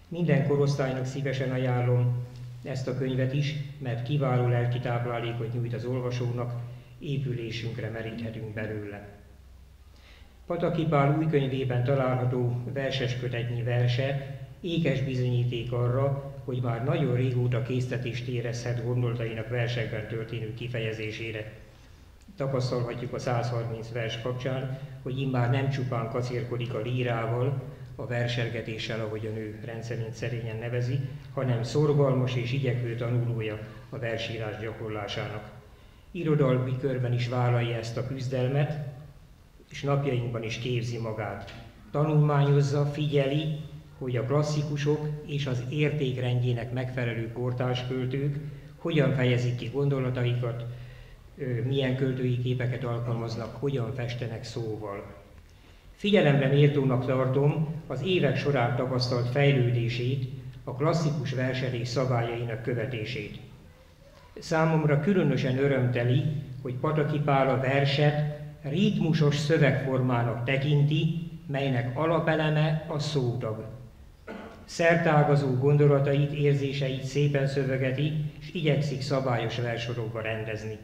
Minden korosztálynak szívesen ajánlom ezt a könyvet is, mert kiváló lelki táplálékot nyújt az olvasónak, épülésünkre meríthetünk belőle. Pataki Pál új könyvében található verses kötetnyi verse ékes bizonyíték arra, hogy már nagyon régóta késztetést érezhet gondolatainak versekben történő kifejezésére. Tapasztalhatjuk a 130 vers kapcsán, hogy immár nem csupán kacérkodik a lírával, a verselgetéssel, ahogy a nő rendszerint szerényen nevezi, hanem szorgalmas és igyekvő tanulója a versírás gyakorlásának. Irodalmi körben is vállalja ezt a küzdelmet, és napjainkban is képzi magát. Tanulmányozza, figyeli, hogy a klasszikusok és az értékrendjének megfelelő kortárs költők hogyan fejezik ki gondolataikat, milyen költői képeket alkalmaznak, hogyan festenek szóval. Figyelemre méltónak tartom az évek során tapasztalt fejlődését, a klasszikus verselés szabályainak követését. Számomra különösen örömteli, hogy Pataki Pál a verset ritmusos szövegformának tekinti, melynek alapeleme a szótag. Szertágazó gondolatait, érzéseit szépen szövegeti, és igyekszik szabályos versorokba rendezni.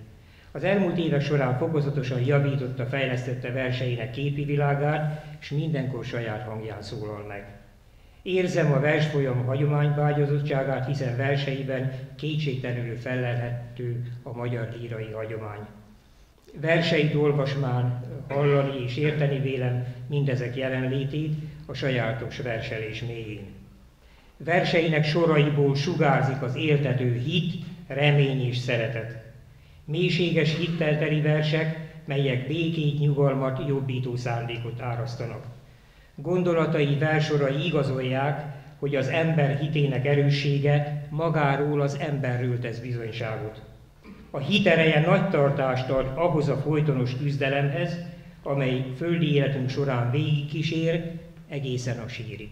Az elmúlt évek során fokozatosan javította, fejlesztette verseinek képi világát, és mindenkor saját hangján szólal meg. Érzem a versfolyam hagyományvágyazottságát, hiszen verseiben kétségtelenül fellelhető a magyar lírai hagyomány. Verseit olvasmán hallani és érteni vélem mindezek jelenlétét a sajátos verselés mélyén. Verseinek soraiból sugárzik az éltető hit, remény és szeretet. Mélységes hittel teli versek, melyek békét, nyugalmat, jobbító szándékot árasztanak. Gondolatai, versorai igazolják, hogy az ember hitének erőssége magáról, az emberről tesz bizonyságot. A hit ereje nagy tartást ad ahhoz a folytonos küzdelemhez, amely földi életünk során végigkísér, egészen a sírig.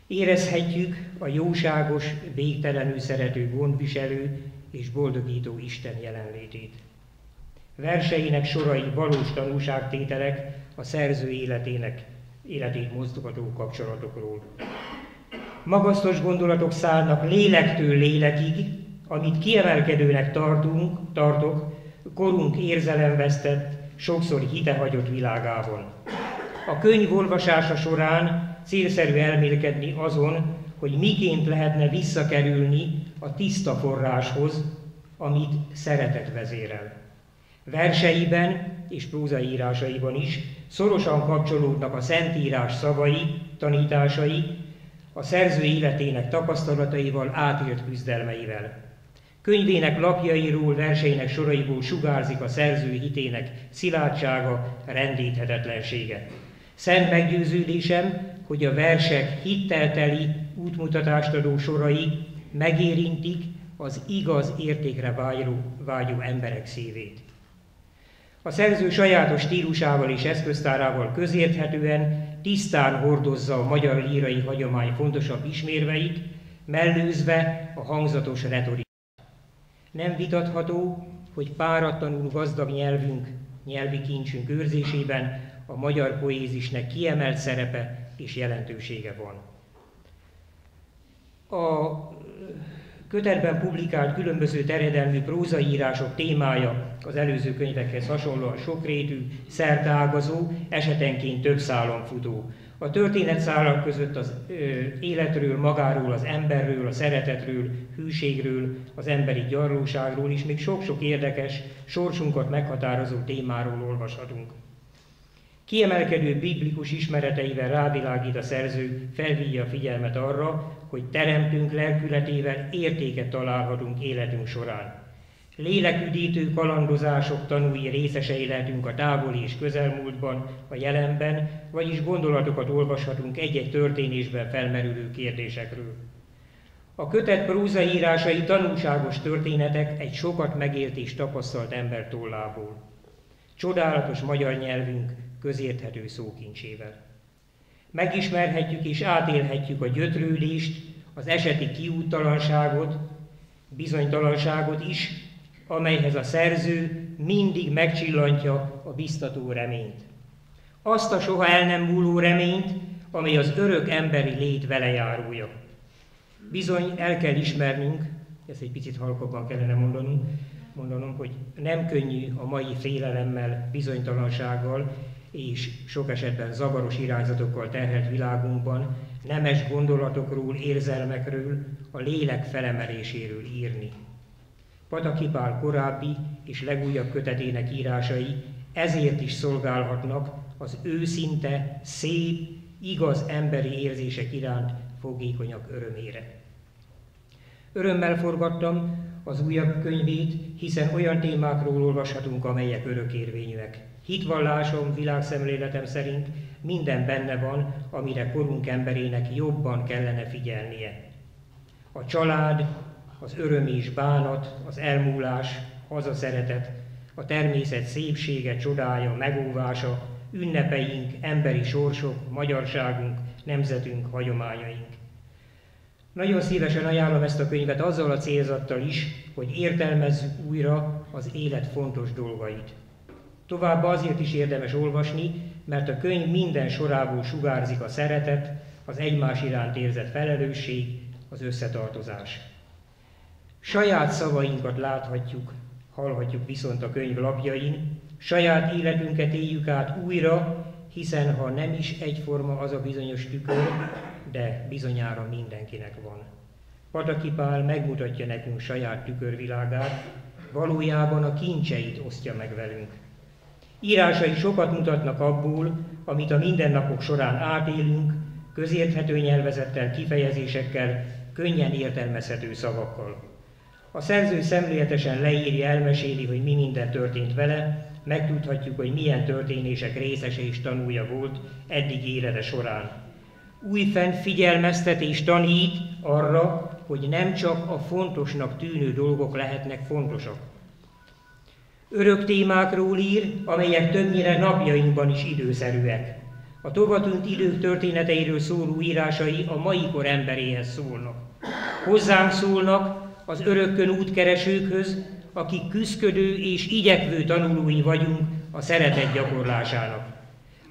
Érezhetjük a jóságos, végtelenül szerető gondviselő és boldogító Isten jelenlétét. Verseinek sorai valós tanúságtételek a szerző életét mozgató kapcsolatokról. Magasztos gondolatok szállnak lélektől lélekig, amit kiemelkedőnek tartok, korunk érzelemvesztett, sokszor hitehagyott világában. A könyv olvasása során célszerű elmélkedni azon, hogy miként lehetne visszakerülni a tiszta forráshoz, amit szeretet vezérel. Verseiben és prózaírásaiban is szorosan kapcsolódnak a Szentírás szavai, tanításai, a szerző életének tapasztalataival, átélt küzdelmeivel. Könyvének lapjairól, verseinek soraiból sugárzik a szerző hitének szilárdsága, rendíthetetlensége. Szent meggyőződésem, hogy a versek hittel teli útmutatást adó sorai megérintik az igaz értékre vágyó emberek szívét. A szerző sajátos stílusával és eszköztárával közérthetően, tisztán hordozza a magyar lírai hagyomány fontosabb ismérveit, mellőzve a hangzatos retorikát. Nem vitatható, hogy páratlanul gazdag nyelvünk, nyelvi kincsünk őrzésében a magyar poézisnek kiemelt szerepe és jelentősége van. A kötetben publikált különböző terjedelmű prózaírások témája az előző könyvekhez hasonlóan sokrétű, szerteágazó, esetenként több szálon futó. A történetszálak között az életről, magáról, az emberről, a szeretetről, hűségről, az emberi gyarlóságról is még sok-sok érdekes, sorsunkat meghatározó témáról olvashatunk. Kiemelkedő biblikus ismereteivel rávilágít a szerző, felhívja a figyelmet arra, hogy teremtünk lelkületével értéket találhatunk életünk során. Léleküdítő kalandozások tanúi részesei lehetünk a távoli és közelmúltban, a jelenben, vagyis gondolatokat olvashatunk egy-egy történésben felmerülő kérdésekről. A kötet prózaírásai tanulságos történetek egy sokat megélt és tapasztalt ember tollából. Csodálatos magyar nyelvünk közérthető szókincsével. Megismerhetjük és átélhetjük a gyötrődést, az eseti kiúttalanságot, bizonytalanságot is, amelyhez a szerző mindig megcsillantja a biztató reményt. Azt a soha el nem múló reményt, amely az örök emberi lét velejárója. Bizony el kell ismernünk, ezt egy picit halkabban kellene mondanom, hogy nem könnyű a mai félelemmel, bizonytalansággal és sok esetben zavaros irányzatokkal terhelt világunkban nemes gondolatokról, érzelmekről, a lélek felemeléséről írni. Pataki Pál korábbi és legújabb kötetének írásai ezért is szolgálhatnak az őszinte, szép, igaz emberi érzések iránt fogékonyak örömére. Örömmel forgattam az újabb könyvét, hiszen olyan témákról olvashatunk, amelyek örökérvényűek. Hitvallásom, világszemléletem szerint minden benne van, amire korunk emberének jobban kellene figyelnie. A család, az öröm és bánat, az elmúlás, hazaszeretet, a természet szépsége, csodája, megóvása, ünnepeink, emberi sorsok, magyarságunk, nemzetünk, hagyományaink. Nagyon szívesen ajánlom ezt a könyvet azzal a célzattal is, hogy értelmezzük újra az élet fontos dolgait. Továbbá azért is érdemes olvasni, mert a könyv minden sorából sugárzik a szeretet, az egymás iránt érzett felelősség, az összetartozás. Saját szavainkat láthatjuk, hallhatjuk viszont a könyv lapjain, saját életünket éljük át újra, hiszen ha nem is egyforma az a bizonyos tükör, de bizonyára mindenkinek van. Pataki Pál megmutatja nekünk saját tükörvilágát, valójában a kincseit osztja meg velünk. Írásai sokat mutatnak abból, amit a mindennapok során átélünk, közérthető nyelvezettel, kifejezésekkel, könnyen értelmezhető szavakkal. A szerző szemléletesen leírja, elmeséli, hogy mi minden történt vele, megtudhatjuk, hogy milyen történések részese és tanúja volt eddig élete során. Újfent figyelmeztet és tanít arra, hogy nem csak a fontosnak tűnő dolgok lehetnek fontosak. Örök témákról ír, amelyek többnyire napjainkban is időszerűek. A tovatűnt idők történeteiről szóló írásai a mai kor emberéhez szólnak. Hozzánk szólnak, az örökkön útkeresőkhöz, akik küszködő és igyekvő tanulói vagyunk a szeretet gyakorlásának.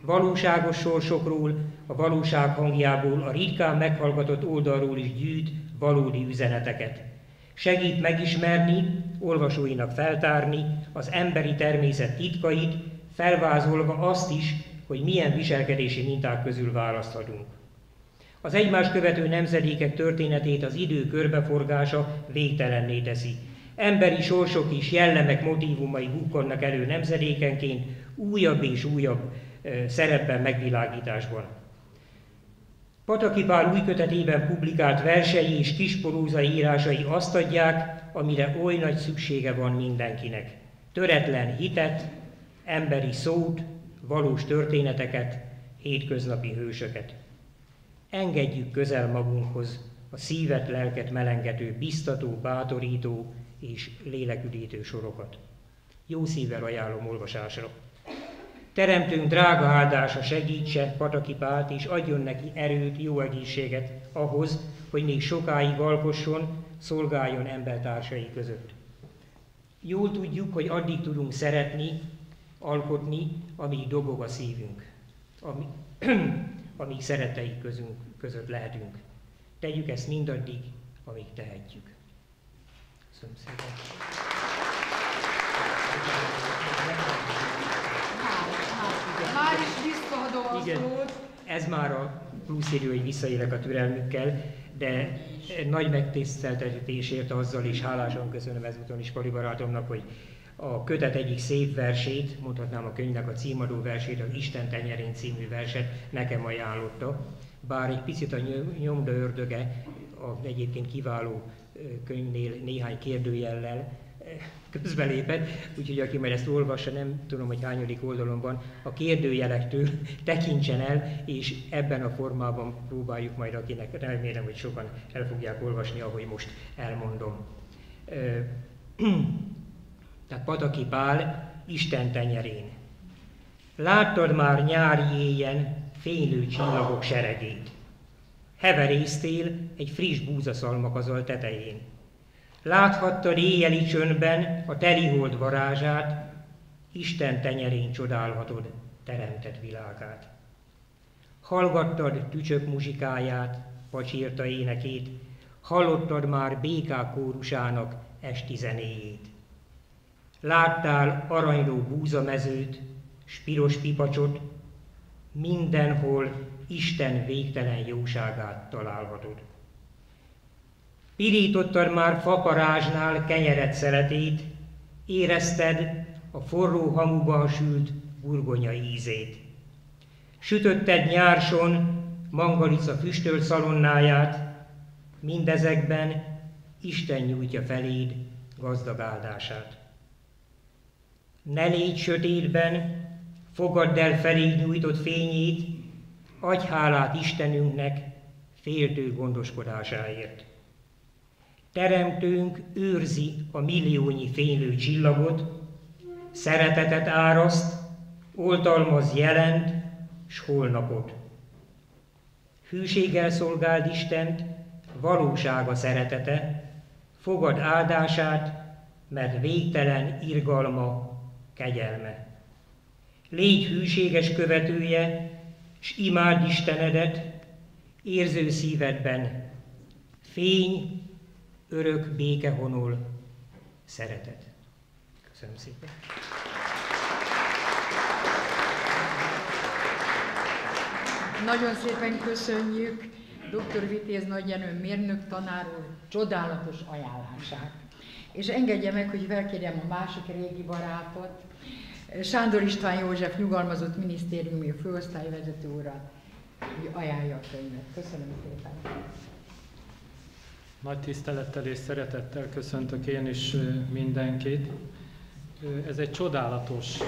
Valóságos sorsokról, a valóság hangjából, a ritkán meghallgatott oldalról is gyűjt valódi üzeneteket. Segít megismerni, olvasóinak feltárni az emberi természet titkait, felvázolva azt is, hogy milyen viselkedési minták közül választhatunk. Az egymást követő nemzedékek történetét az idő körbeforgása végtelenné teszi. Emberi sorsok és jellemek motívumai bukkannak elő nemzedékenként, újabb és újabb szerepben, megvilágításban. Pataki Pál új kötetében publikált versei és kisprózai írásai azt adják, amire oly nagy szüksége van mindenkinek. Töretlen hitet, emberi szót, valós történeteket, hétköznapi hősöket. Engedjük közel magunkhoz a szívet, lelket melengető, biztató, bátorító és léleküdítő sorokat. Jó szívvel ajánlom olvasásra. Teremtőnk drága áldása segítse Pataki Pált, és adjon neki erőt, jó egészséget ahhoz, hogy még sokáig alkosson, szolgáljon embertársai között. Jól tudjuk, hogy addig tudunk szeretni, alkotni, amíg dobog a szívünk, amíg szeretteik között lehetünk. Tegyük ezt mindaddig, amíg tehetjük. Köszönöm szépen. Már is visszaadom a szót. Ez már a plusz idő, hogy visszaélek a türelmükkel, de nagy megtiszteltetésért azzal is hálásan köszönöm ezúton is Pali barátomnak, hogy a kötet egyik szép versét, mondhatnám a könyvnek a címadó versét, az Isten tenyerén című verset nekem ajánlotta. Bár egy picit a nyomda ördöge, egyébként kiváló könyvnél néhány kérdőjellel közbelépett, úgyhogy aki majd ezt olvassa, nem tudom, hogy hányadik oldalon van, a kérdőjelektől tekintsen el, és ebben a formában próbáljuk majd, akinek remélem, hogy sokan el fogják olvasni, ahogy most elmondom. Tehát Pataki Pál, Isten tenyerén. Láttad már nyári éjjen fénylő csillagok seregét. Heverésztél egy friss búzaszalmakazal tetején. Láthattad éjjeli csöndben a telihold varázsát, Isten tenyerén csodálhatod teremtett világát. Hallgattad tücsök muzsikáját, pacsírta énekét, hallottad már békák kórusának esti zenéjét. Láttál aranyló búzamezőt, s piros pipacsot, mindenhol Isten végtelen jóságát találhatod. Pirítottad már faparázsnál kenyered szeletét, érezted a forró hamuban sült burgonya ízét. Sütötted nyárson mangalica füstölt szalonnáját, mindezekben Isten nyújtja feléd gazdag áldását. Ne légy sötétben, fogadd el feléd nyújtott fényét, adj hálát Istenünknek féltő gondoskodásáért. Teremtőnk őrzi a milliónyi fénylő csillagot, szeretetet áraszt, oltalmaz jelent, s holnapot. Hűséggel szolgáld Istent, valósága szeretete, fogad áldását, mert végtelen irgalma, kegyelme. Légy hűséges követője, s imádd Istenedet, érző szívedben fény, örök béke honol, szeretet. Köszönöm szépen. Nagyon szépen köszönjük dr. Vitéz Nagy Jenő mérnök tanár úr csodálatos ajánlását. És engedje meg, hogy felkérjem a másik régi barátot, Sándor István József nyugalmazott minisztériumi főosztályvezető urat, hogy ajánlja a könyvet. Köszönöm szépen. Nagy tisztelettel és szeretettel köszöntök én is mindenkit. Ez egy csodálatos,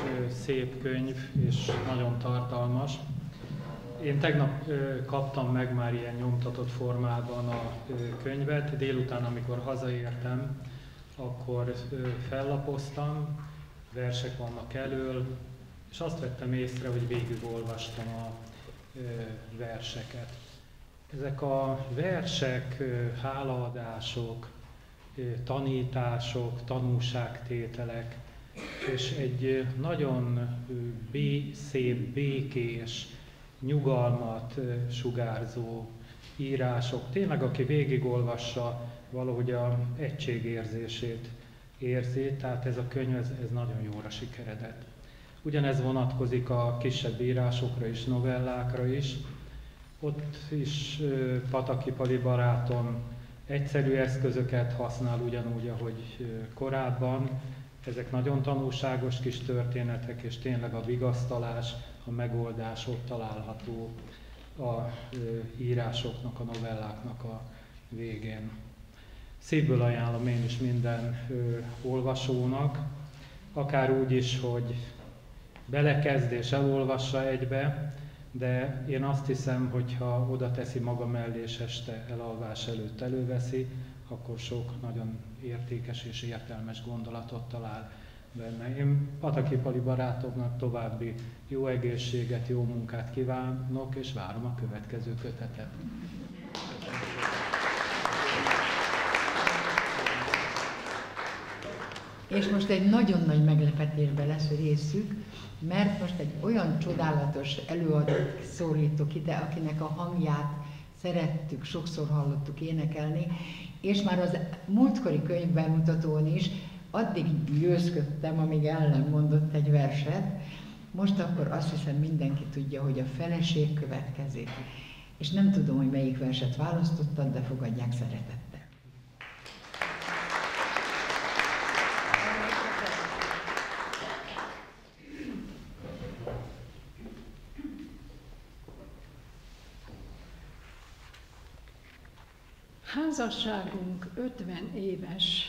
szép könyv, és nagyon tartalmas. Én tegnap kaptam meg már ilyen nyomtatott formában a könyvet. Délután, amikor hazaértem, akkor fellapoztam, versek vannak elől, és azt vettem észre, hogy végigolvastam a verseket. Ezek a versek, hálaadások, tanítások, tanúságtételek, és egy nagyon szép, békés, nyugalmat sugárzó írások. Tényleg, aki végigolvassa, valahogy a egységérzését érzi, tehát ez a könyv ez nagyon jóra sikeredett. Ugyanez vonatkozik a kisebb írásokra és novellákra is. Ott is Pataki Pali barátom egyszerű eszközöket használ ugyanúgy, ahogy korábban. Ezek nagyon tanulságos kis történetek, és tényleg a vigasztalás, a megoldás ott található a írásoknak, a novelláknak a végén. Szívből ajánlom én is minden olvasónak, akár úgy is, hogy belekezd és elolvassa egybe, de én azt hiszem, hogy ha oda teszi maga mellé és este elalvás előtt előveszi, akkor sok nagyon értékes és értelmes gondolatot talál benne. Én Pataki Pali barátomnak további jó egészséget, jó munkát kívánok, és várom a következő kötetet. És most egy nagyon nagy meglepetésbe lesz részük, mert most egy olyan csodálatos előadót szólítok ide, akinek a hangját szerettük, sokszor hallottuk énekelni, és már az múltkori könyvbemutatón is addig győzködtem, amíg el nem mondott egy verset. Most akkor azt hiszem mindenki tudja, hogy a feleség következik. És nem tudom, hogy melyik verset választottad, de fogadják szeretettel. Házasságunk 50 éves.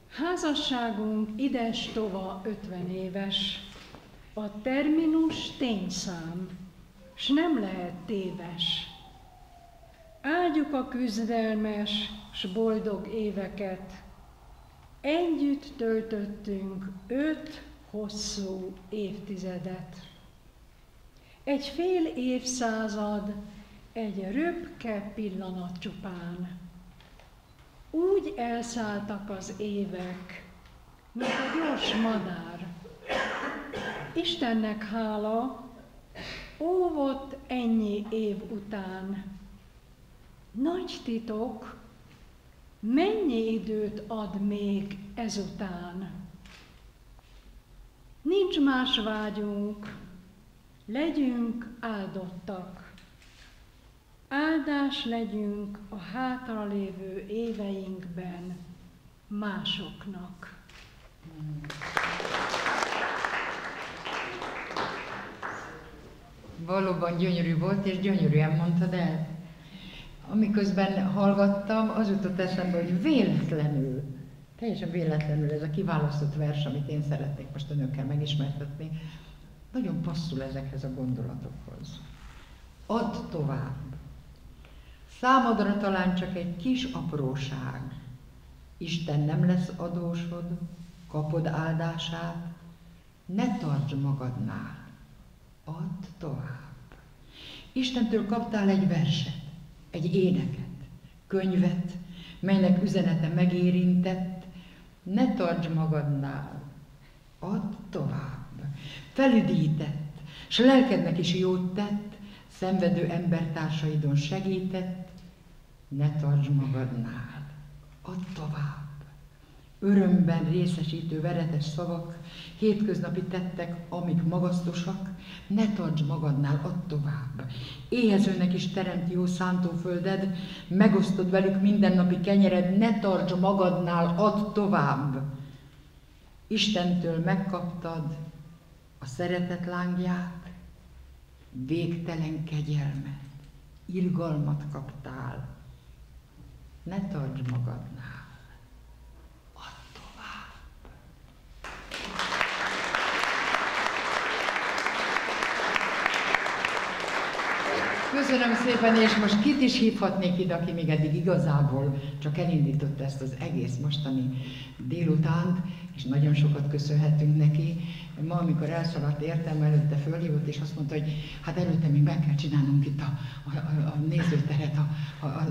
Házasságunk ides-tova 50 éves. A terminus tényszám, s nem lehet téves. Áldjuk a küzdelmes, s boldog éveket. Együtt töltöttünk 5 hosszú évtizedet. Egy fél évszázad, egy röpke pillanat csupán. Úgy elszálltak az évek, mint a gyors madár. Istennek hála, óvott ennyi év után. Nagy titok, mennyi időt ad még ezután? Nincs más vágyunk, legyünk áldottak. Áldás legyünk a hátralévő éveinkben másoknak. Valóban gyönyörű volt, és gyönyörűen mondtad el. Amiközben hallgattam, az jutott eszembe, hogy véletlenül, teljesen véletlenül ez a kiválasztott vers, amit én szeretnék most önökkel megismertetni, nagyon passzol ezekhez a gondolatokhoz. Add tovább. Számodra talán csak egy kis apróság. Isten nem lesz adósod, kapod áldását, ne tartsd magadnál, add tovább. Istentől kaptál egy verset, egy éneket, könyvet, melynek üzenete megérintett, ne tartsd magadnál, add tovább. Felüdített, s lelkednek is jót tett, szenvedő embertársaidon segített, ne tartsd magadnál, add tovább. Örömben részesítő veretes szavak, hétköznapi tettek, amik magasztosak, ne tartsd magadnál, add tovább. Éhezőnek is teremt jó szántófölded, megosztod velük mindennapi kenyered, ne tartsd magadnál, add tovább. Istentől megkaptad a szeretet lángját, végtelen kegyelmet, irgalmat kaptál, ne tartsd magadnál, add tovább. Köszönöm szépen, és most kit is hívhatnék ide, aki még eddig igazából csak elindította ezt az egész mostani délutánt, és nagyon sokat köszönhetünk neki. Ma, amikor elszaladt értem, előtte fölhívott, és azt mondta, hogy hát előtte még meg kell csinálnunk itt a nézőteret,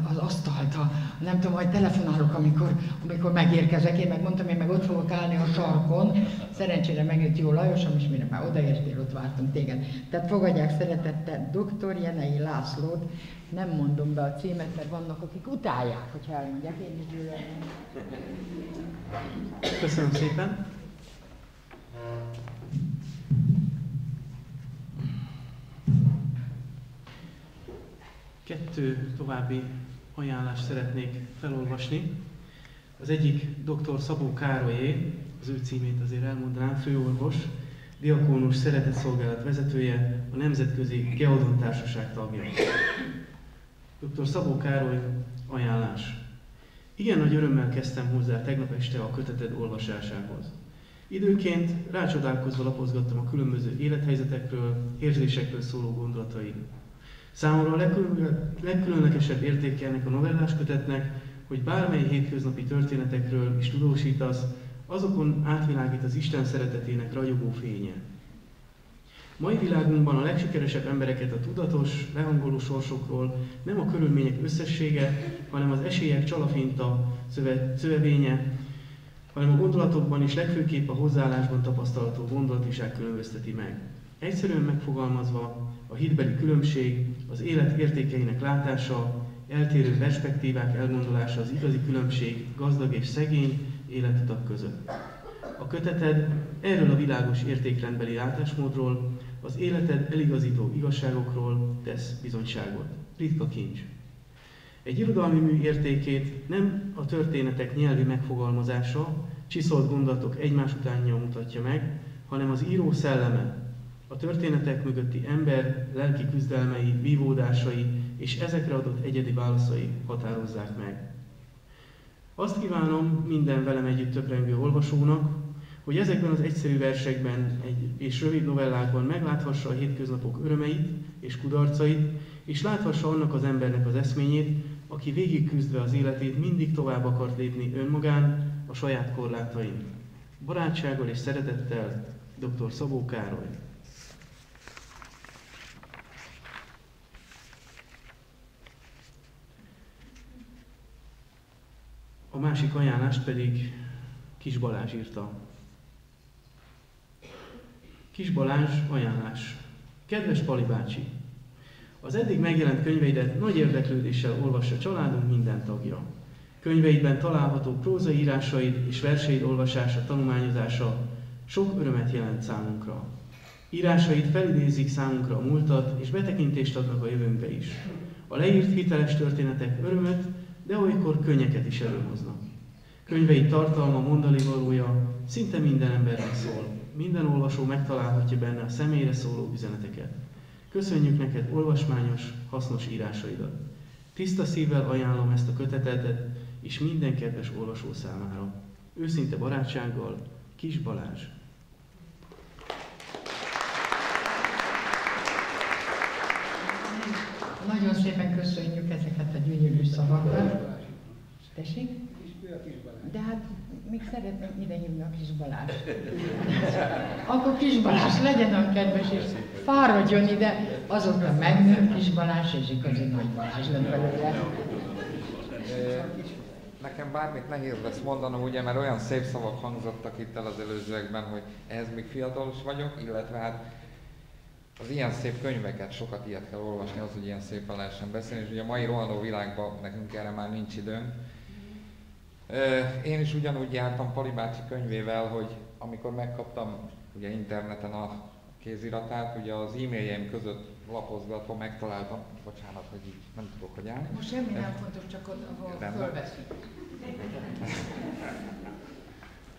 az asztalt, nem tudom, hogy telefonálok, amikor megérkezek, én meg mondtam, én meg ott fogok állni a sarkon. Szerencsére megjött jó Lajosom, és mire már odaértél, ott vártunk téged. Tehát fogadják szeretettel dr. Jenei Lászlót, nem mondom be a címet, mert vannak, akik utálják, hogyha elmondják, én is gyűlölöm. Köszönöm szépen. Kettő további ajánlást szeretnék felolvasni. Az egyik dr. Szabó Károlyé, az ő címét azért elmondanám, főorvos, diakónus szeretetszolgálat vezetője, a Nemzetközi Geodon Társaság tagja. Dr. Szabó Károly ajánlás. Igen nagy örömmel kezdtem hozzá tegnap este a köteted olvasásához. Időnként rácsodálkozva lapozgattam a különböző élethelyzetekről, érzésekről szóló gondolataid. Számomra a legkülönlegesebb értéke ennek a novellás kötetnek, hogy bármely hétköznapi történetekről is tudósítasz, azokon átvilágít az Isten szeretetének ragyogó fénye. Mai világunkban a legsikeresebb embereket a tudatos, lehangoló sorsokról nem a körülmények összessége, hanem az esélyek csalafinta szövevénye, hanem a gondolatokban és legfőképp a hozzáállásban tapasztalható gondolatiság különbözteti meg. Egyszerűen megfogalmazva, a hitbeli különbség, az élet értékeinek látása, eltérő perspektívák elgondolása az igazi különbség gazdag és szegény életutak között. A köteted erről a világos értékrendbeli látásmódról, az életed eligazító igazságokról tesz bizonyságot. Ritka kincs. Egy irodalmi mű értékét nem a történetek nyelvi megfogalmazása, csiszolt gondolatok egymás utánja mutatja meg, hanem az író szelleme, a történetek mögötti ember lelki küzdelmei, vívódásai és ezekre adott egyedi válaszai határozzák meg. Azt kívánom minden velem együtt töprengő olvasónak, hogy ezekben az egyszerű versekben és rövid novellákban megláthassa a hétköznapok örömeit és kudarcait, és láthassa annak az embernek az eszményét, aki végigküzdve az életét mindig tovább akart lépni önmagán, a saját korlátain. Barátsággal és szeretettel, dr. Szabó Károly. A másik ajánlást pedig Kis Balázs írta. Kis Balázs ajánlás. Kedves Pali bácsi! Az eddig megjelent könyveidet nagy érdeklődéssel olvassa családunk minden tagja. Könyveidben található prózai írásaid és verseid olvasása, tanulmányozása sok örömet jelent számunkra. Írásaid felidézik számunkra a múltat, és betekintést adnak a jövőnkbe is. A leírt hiteles történetek örömöt, de olykor könnyeket is előhoznak. Könyveid tartalma, mondani valója szinte minden embernek szól. Minden olvasó megtalálhatja benne a személyre szóló üzeneteket. Köszönjük neked olvasmányos, hasznos írásaidat. Tiszta szívvel ajánlom ezt a kötetedet és minden kedves olvasó számára. Őszinte barátsággal, Kis Balázs. Nagyon szépen köszönjük ezeket a gyönyörű szavakat. Tessék? De hát még szeretném ide hívni a Kis Balázs. Akkor Kis Balázs legyen a kedves, és fáradjon ide, azokra megnőtt Kis Balázs, és igazi Nagy Balázs lett belőle. Nekem bármit nehéz lesz mondanom, ugye, mert olyan szép szavak hangzottak itt el az előzőekben, hogy ehhez még fiatalos vagyok, illetve hát az ilyen szép könyveket, sokat ilyet kell olvasni, az, hogy ilyen szépen lehessen beszélni, és ugye a mai rohanó világban nekünk erre már nincs időnk. Én is ugyanúgy jártam Pali bácsi könyvével, hogy amikor megkaptam ugye interneten a kéziratát, ugye az e-mailjeim között lapozgatva megtaláltam, bocsánat, hogy így nem tudok, hogy állni. Most semmi nem fontos, csak ott, ahol fölveszünk.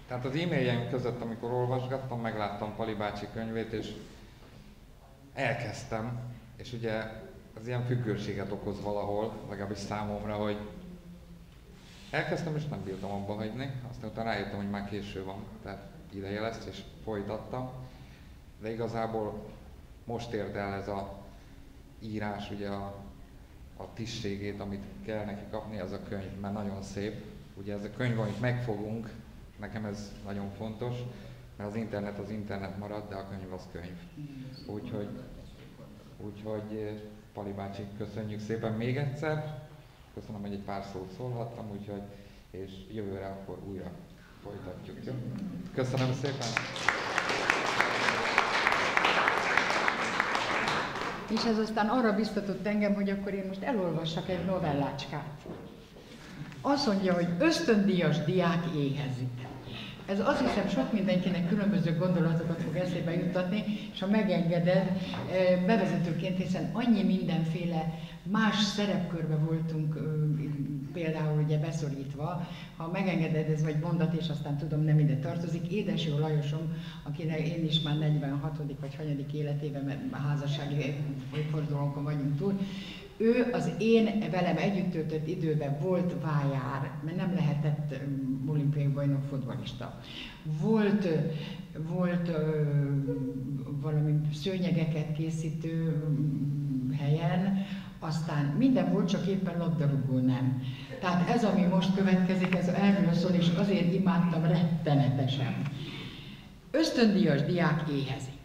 Tehát az e-mailjeim között, amikor olvasgattam, megláttam Pali bácsi könyvét, és elkezdtem, és ugye az ilyen függőséget okoz valahol, legalábbis számomra, hogy elkezdtem és nem bírtam abba hagyni, aztán utána rájöttem, hogy már késő van, tehát ideje lesz, és folytattam. De igazából most ért el ez a írás, ugye a tisztségét, amit kell neki kapni, ez a könyv, mert nagyon szép. Ugye ez a könyv, amit megfogunk, nekem ez nagyon fontos, mert az internet marad, de a könyv az könyv. Úgyhogy Pali bácsi, köszönjük szépen még egyszer. Köszönöm, hogy egy pár szót szólhattam, és jövőre akkor újra folytatjuk. Jó? Köszönöm szépen! És ez aztán arra biztatott engem, hogy akkor én most elolvassak egy novellácskát. Azt mondja, hogy ösztöndíjas diák éhezik. Ez azt hiszem sok mindenkinek különböző gondolatokat fog eszébe juttatni, és ha megengeded, bevezetőként, hiszen annyi mindenféle más szerepkörbe voltunk például ugye beszorítva, ha megengeded, ez vagy mondat, és aztán tudom, nem ide tartozik, Édesjó Lajosom, akinek én is már 46. vagy hanyadik életében, mert házassági évfordulónkon vagyunk túl, ő az én velem együtt töltött időben volt vájár, mert nem lehetett olimpiai bajnok futballista. Volt valami szőnyegeket készítő helyen, aztán minden volt, csak éppen labdarúgó nem. Tehát ez, ami most következik, ez erről szól, és azért imádtam rettenetesen. Ösztöndíjas diák éhezik.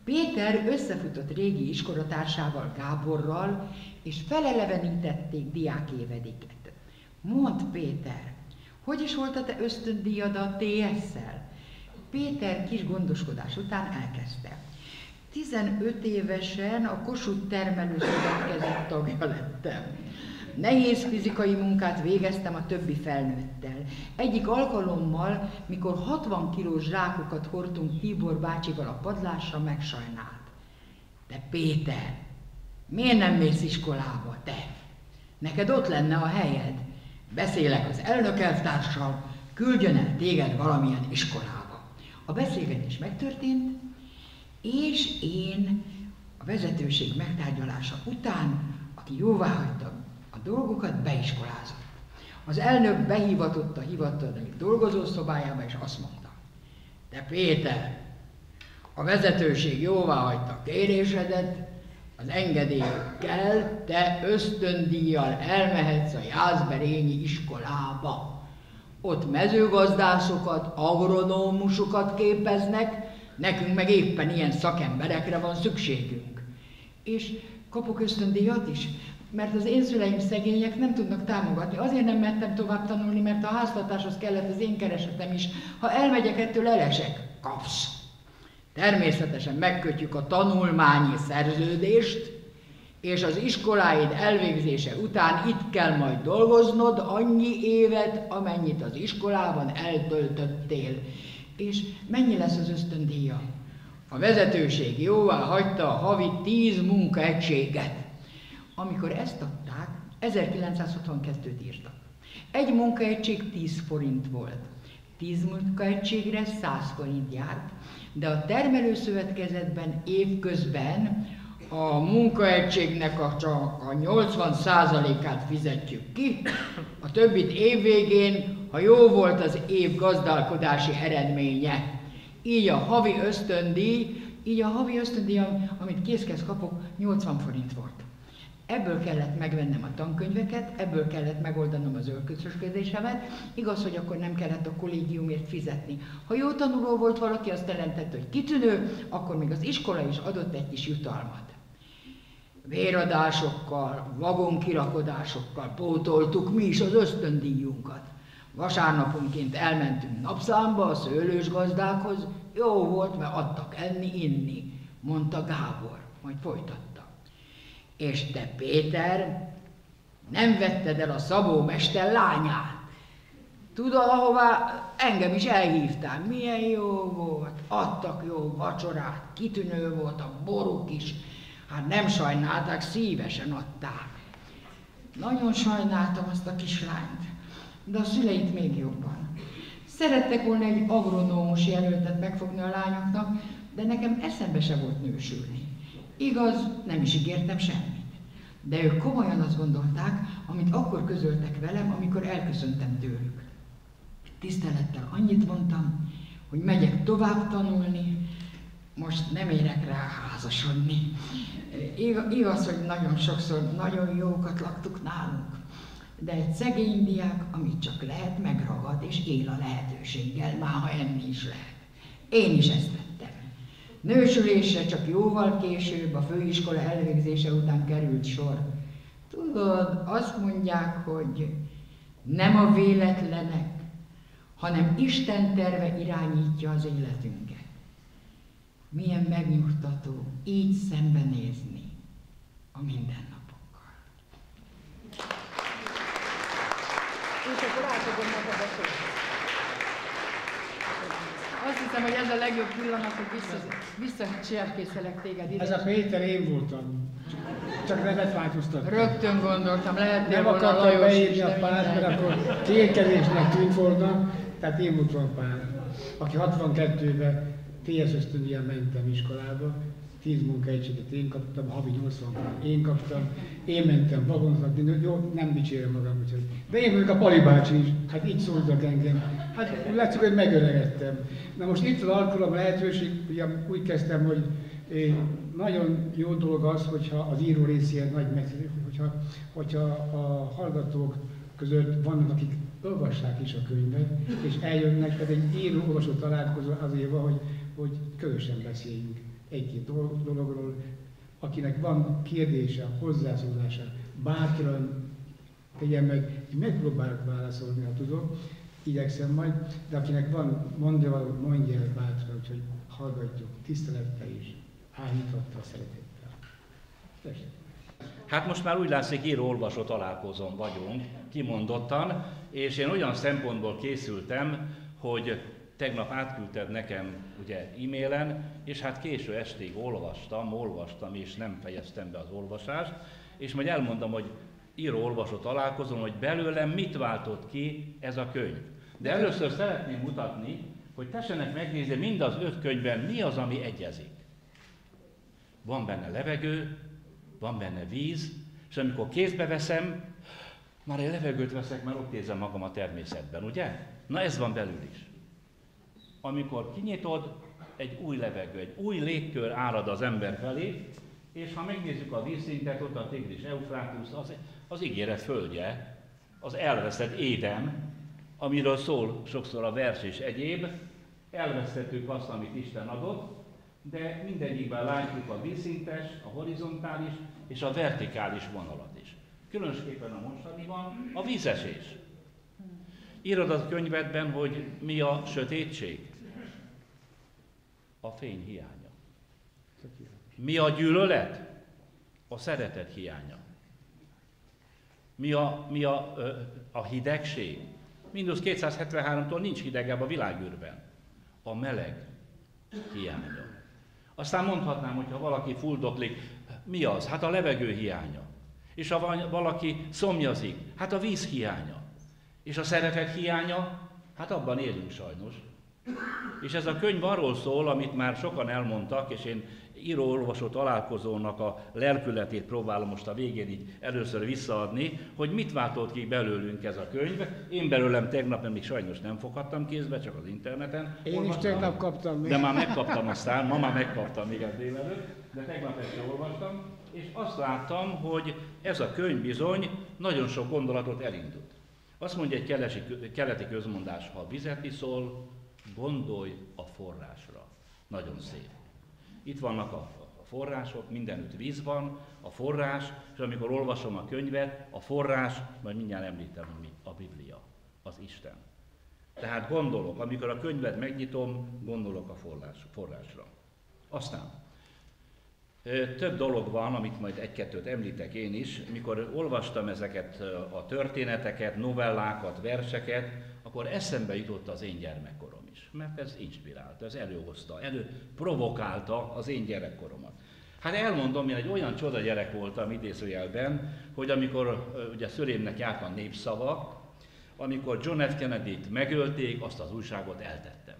Péter összefutott régi iskolatársával, Gáborral, és felelevenítették diákévediket. Mondd, Péter, hogy is volt a te ösztöndíjad a TS-szel? Péter kis gondoskodás után elkezdte. 15 évesen a Kossuth Termelőszövetkezet tagja lettem. Nehéz fizikai munkát végeztem a többi felnőttel. Egyik alkalommal, mikor 60 kilós zsákokat hordtunk Tibor bácsival a padlásra, megsajnált. De Péter, miért nem mész iskolába, te? Neked ott lenne a helyed. Beszélek az elnökelvtárssal, küldjön el téged valamilyen iskolába. A beszélgetés megtörtént, és én a vezetőség megtárgyalása után, aki jóváhagyta a dolgokat, beiskolázott. Az elnök behívatott a hivatali dolgozószobájába, és azt mondta, te Péter, a vezetőség jóváhagyta a kérésedet, az engedélyükkel te ösztöndíjjal elmehetsz a Jászberényi iskolába. Ott mezőgazdászokat, agronómusokat képeznek, nekünk meg éppen ilyen szakemberekre van szükségünk. És kapok ösztöndíjat is, mert az én szüleim szegények, nem tudnak támogatni. Azért nem mertem tovább tanulni, mert a háztartáshoz kellett az én keresetem is. Ha elmegyek, ettől elesek. Kapsz. Természetesen megkötjük a tanulmányi szerződést, és az iskoláid elvégzése után itt kell majd dolgoznod annyi évet, amennyit az iskolában eltöltöttél. És mennyi lesz az ösztöndíja? A vezetőség jóvá hagyta a havi 10 munkaegységet. Amikor ezt adták, 1962-t írtak. Egy munkaegység 10 forint volt. 10 munkaegységre 100 forint járt, de a termelőszövetkezetben évközben a munkaegységnek csak a 80%-át fizetjük ki, a többit évvégén, ha jó volt az év gazdálkodási eredménye. Így a havi ösztöndíj, amit készkez kapok, 80 forint volt. Ebből kellett megvennem a tankönyveket, ebből kellett megoldanom az öltözködésemet. Igaz, hogy akkor nem kellett a kollégiumért fizetni. Ha jó tanuló volt valaki, azt jelentette, hogy kitűnő, akkor még az iskola is adott egy kis jutalmat. Véradásokkal, vagonkirakodásokkal pótoltuk mi is az ösztöndíjunkat. Vasárnaponként elmentünk napszámba a szőlős gazdákhoz, jó volt, mert adtak enni, inni, mondta Gábor, majd folytatta. És te, Péter, nem vetted el a szabómester lányát. Tudod, ahová engem is elhívtál, milyen jó volt, adtak jó vacsorát, kitűnő volt a boruk is, hát nem sajnálták, szívesen adták. Nagyon sajnáltam azt a kislányt, de a szüleit még jobban. Szerettek volna egy agronómus jelöltet megfogni a lányoknak, de nekem eszembe se volt nősülni. Igaz, nem is ígértem semmit. De ők komolyan azt gondolták, amit akkor közöltek velem, amikor elköszöntem tőlük. Tisztelettel annyit mondtam, hogy megyek tovább tanulni, most nem érek rá házasodni. Igaz, hogy nagyon sokszor nagyon jókat laktuk nálunk. de egy szegény diák, amit csak lehet, megragad és él a lehetőséggel, már ha enni is lehet. Én is ezt tettem. Nősülésre csak jóval később, a főiskola elvégzése után került sor. Tudod, azt mondják, hogy nem a véletlenek, hanem Isten terve irányítja az életünket. Milyen megnyugtató így szembenézni a mindennapokkal. És akkor átadom neked a szót. Azt hiszem, hogy ez a legjobb pillanat, hogy visszacserkészelek téged ide. Ez a Péter én voltam. Csak nevet változtattam. Rögtön gondoltam, lehetnél nem volna akartam Lajos beírni is, a Pált, mert akkor kékelésnek tűnt volna, tehát én voltam a Pál, aki 62-ben TS ösztöndíjjal mentem iskolába, 10 munkaegységet én kaptam, havi 80 én kaptam, én mentem vagonzatni, jó, nem dicsérem magam, úgyhogy. De én vagyok a Pali bácsi is, hát így szóltak engem. Hát látszik, hogy megöregedtem. Na most itt az alkalom, lehetőség, ugye úgy kezdtem, hogy nagyon jó dolog az, hogyha az író részére nagy megszerzés, hogyha a hallgatók között vannak, akik olvassák is a könyvet, és eljönnek, tehát egy író-olvasó találkozó azért van, hogy közösen beszéljünk egy-két dologról, akinek van kérdése, hozzászólása, bátran tegyen meg, én megpróbálok válaszolni, ha tudom, igyekszem majd, de akinek van mondja el bátran, úgyhogy hallgatjuk tisztelettel és áhítattal, szeretettel. Tessék. Hát most már úgy látszik, író-olvasó találkozón vagyunk, kimondottan, és én olyan szempontból készültem, hogy tegnap átküldted nekem ugye e-mailen, és hát késő estig olvastam, és nem fejeztem be az olvasást, és majd elmondom, hogy író-olvasó találkozón, hogy belőlem mit váltott ki ez a könyv. De először szeretném mutatni, hogy tessenek megnézni, mind az 5 könyvben mi az, ami egyezik. Van benne levegő, van benne víz, és amikor kézbe veszem, már egy levegőt veszek, mert ott érzem magam a természetben, ugye? Na ez van belül is. Amikor kinyitod, egy új levegő, egy új légkör árad az ember felé, és ha megnézzük a vízszintet, ott a Tigris Eufrátus, az ígéret földje, az elveszett Éden, amiről szól sokszor a vers és egyéb, elvesztettük azt, amit Isten adott, de mindegyikben látjuk a vízszintes, a horizontális és a vertikális vonalat is. Különösképpen a mostaniban a vízesés. Írod a könyvedben, hogy mi a sötétség? A fény hiánya. Mi a gyűlölet? A szeretet hiánya. Mi a hidegség? Mínusz 273-tól nincs hidegebb a világűrben. A meleg hiánya. Aztán mondhatnám, hogy ha valaki fuldoklik, mi az? Hát a levegő hiánya. És ha valaki szomjazik, hát a víz hiánya. És a szeretet hiánya, hát abban élünk sajnos. És ez a könyv arról szól, amit már sokan elmondtak, és én író-olvasó találkozónak a lelkületét próbálom most a végén így először visszaadni, hogy mit váltott ki belőlünk ez a könyv. Én belőlem tegnap még sajnos nem foghattam kézbe, csak az interneten. Én is tegnap kaptam még. De már megkaptam aztán, ma már megkaptam még a délelőtt, de tegnap este olvastam, és azt láttam, hogy ez a könyv bizony nagyon sok gondolatot elindult. Azt mondja egy keleti közmondás, ha vizet iszol, gondolj a forrásra. Nagyon szép. Itt vannak a források, mindenütt víz van, a forrás, és amikor olvasom a könyvet, a forrás, majd mindjárt említem, hogy mi a Biblia, az Isten. Tehát gondolok, amikor a könyvet megnyitom, gondolok a forrásra. Aztán több dolog van, amit majd egy-kettőt említek én is. Mikor olvastam ezeket a történeteket, novellákat, verseket, akkor eszembe jutott az én gyermekkorom is. Mert ez inspirálta, ez előhozta, provokálta az én gyerekkoromat. Hát elmondom, én egy olyan csoda gyerek voltam idézőjelben, hogy amikor ugye szüleimnek járt a népszava, amikor John F. Kennedy-t megölték, azt az újságot eltettem.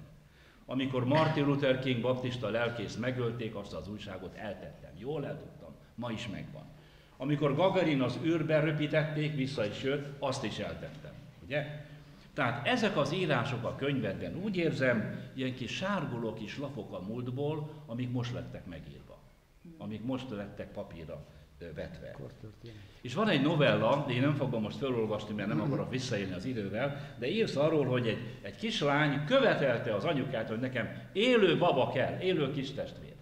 Amikor Martin Luther King baptista lelkész megölték, azt az újságot eltettem. Jól eldobtam, ma is megvan. Amikor Gagarin az űrbe röpítették, vissza is jött, azt is eltettem. Ugye? Tehát ezek az írások a könyvedben úgy érzem, ilyen kis sárguló kis lapok a múltból, amik most lettek megírva. Amik most lettek papírra vetve. És van egy novella, én nem fogom most felolvasni, mert nem akarok visszaélni az idővel, de írsz arról, hogy egy kislány követelte az anyukát, hogy nekem élő baba kell, élő kistestvér.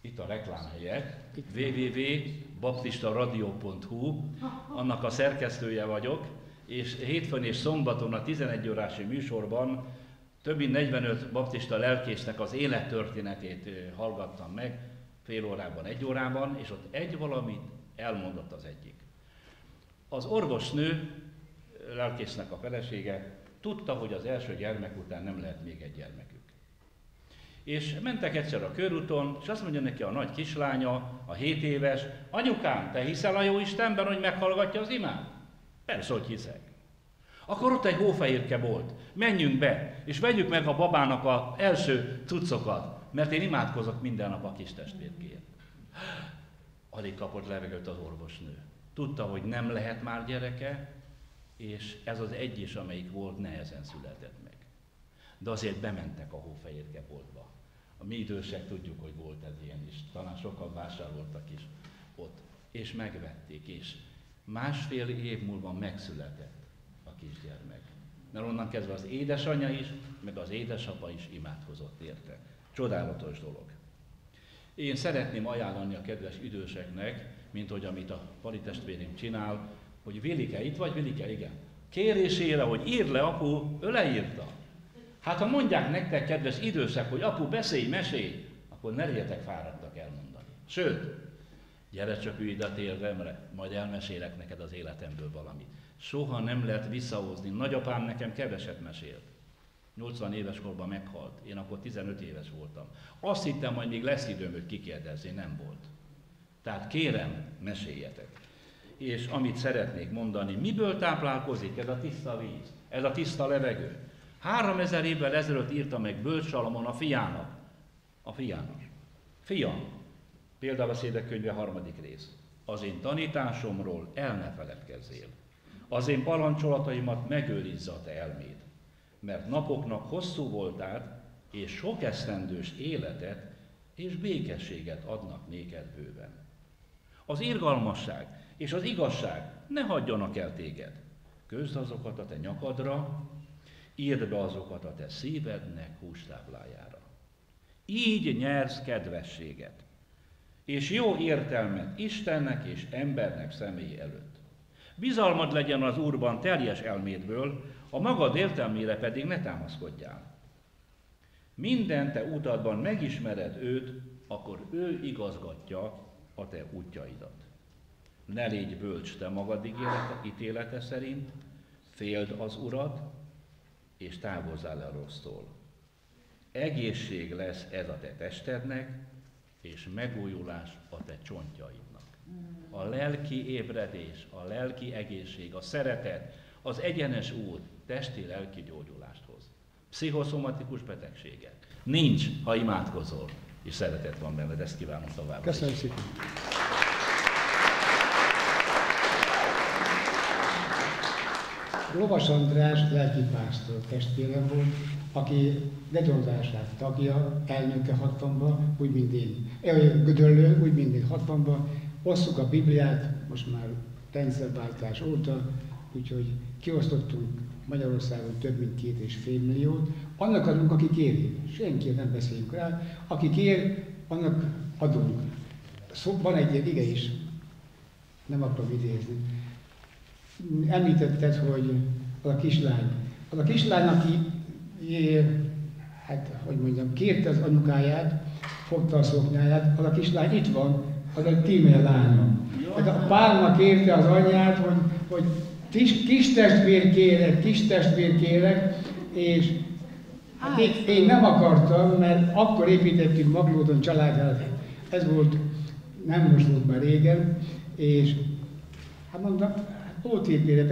Itt a reklámhelye, www.baptistaradio.hu, annak a szerkesztője vagyok, és hétfőn és szombaton a 11 órási műsorban több mint 45 baptista lelkésznek az élettörténetét hallgattam meg, fél órában, 1 órában, és ott egy valamit elmondott az egyik. Az orvosnő, lelkésznek a felesége, tudta, hogy az első gyermek után nem lehet még egy gyermekük. És mentek egyszer a körúton, és azt mondja neki a nagy kislánya, a 7 éves, anyukám, te hiszel a jó Istenben, hogy meghallgatja az imát? Persze, hogy hiszek. Akkor ott egy hófehérke volt, menjünk be, és vegyük meg a babának az első cuccokat, mert én imádkozok minden nap a kis testvérkért. Alig kapott levegőt az orvosnő. Tudta, hogy nem lehet már gyereke, és ez az egy is, amelyik volt, nehezen született meg. De azért bementek a hófehérke boltba. A mi idősek tudjuk, hogy volt ez ilyen is, talán sokan vásároltak is ott. És megvették, és 1,5 év múlva megszületett a kisgyermek. Mert onnan kezdve az édesanyja is, meg az édesapa is imádkozott érte. Csodálatos dolog. Én szeretném ajánlani a kedves időseknek, mint hogy amit a Pali testvérem csinál, hogy Vilike, itt vagy Vilike? Igen. Kérésére, hogy írd le, apu, ő leírta. Hát ha mondják nektek, kedves idősek, hogy apu, beszélj, mesélj, akkor ne legyetek fáradtak elmondani. Sőt, gyere csak ülj ide a térdemre, majd elmesélek neked az életemből valamit. Soha nem lehet visszahozni. Nagyapám nekem keveset mesélt. 80 éves korban meghalt, én akkor 15 éves voltam. Azt hittem, hogy még lesz időm őt kikérdezni, nem volt. Tehát kérem, meséljetek. És amit szeretnék mondani, miből táplálkozik ez a tiszta víz, ez a tiszta levegő? 3000 évvel ezelőtt írta meg Bölcs Salamon a fiának. A fiának. Fiam, példabeszédek könyve 3. rész. Az én tanításomról el ne feledkezzél. Az én parancsolataimat megőrizz a te elméd. Mert napoknak hosszú voltát, és sok esztendős életet, és békességet adnak néked bőven. Az irgalmasság és az igazság ne hagyjanak el téged. Közd azokat a te nyakadra, írd be azokat a te szívednek hústáblájára. Így nyersz kedvességet, és jó értelmet Istennek és embernek személy előtt. Bizalmad legyen az Úrban teljes elmédből, a magad értelmére pedig ne támaszkodjál. Minden te utadban megismered őt, akkor ő igazgatja a te útjaidat. Ne légy bölcs te magad ítélete szerint, féld az Urat, és távozzál el rossztól. Egészség lesz ez a te testednek, és megújulás a te csontjaidnak. A lelki ébredés, a lelki egészség, a szeretet, az egyenes út testi-lelki gyógyulást hoz. Pszichoszomatikus betegségek nincs, ha imádkozol, és szeretet van benned, ezt kívánom tovább. Köszönöm szépen. Lovas András lelkipásztor testvérem volt, aki legyondását tagja, elnöke 60-ban, úgy mint én. Gödöllőn, úgy mint én 60-ban. Osszuk a Bibliát, most már rendszerváltás óta, úgyhogy kiosztottunk Magyarországon több mint 2,5 milliót. Annak adunk, aki kéri. Senki nem beszéljünk rá. Aki kér, annak adunk. Van egy ilyen ige is, nem akarom idézni. Említetted, hogy az a kislány, aki, hát, hogy mondjam, kérte az anyukáját, fogta a szoknyáját, az a kislány itt van, az a Tímea lánya. Hát a Pálma kérte az anyját, hogy kis testvér kérek, és hát én nem akartam, mert akkor építettünk Maglódon családházat. Ez volt, nem most volt már régen, és hát mondtam, OTP-re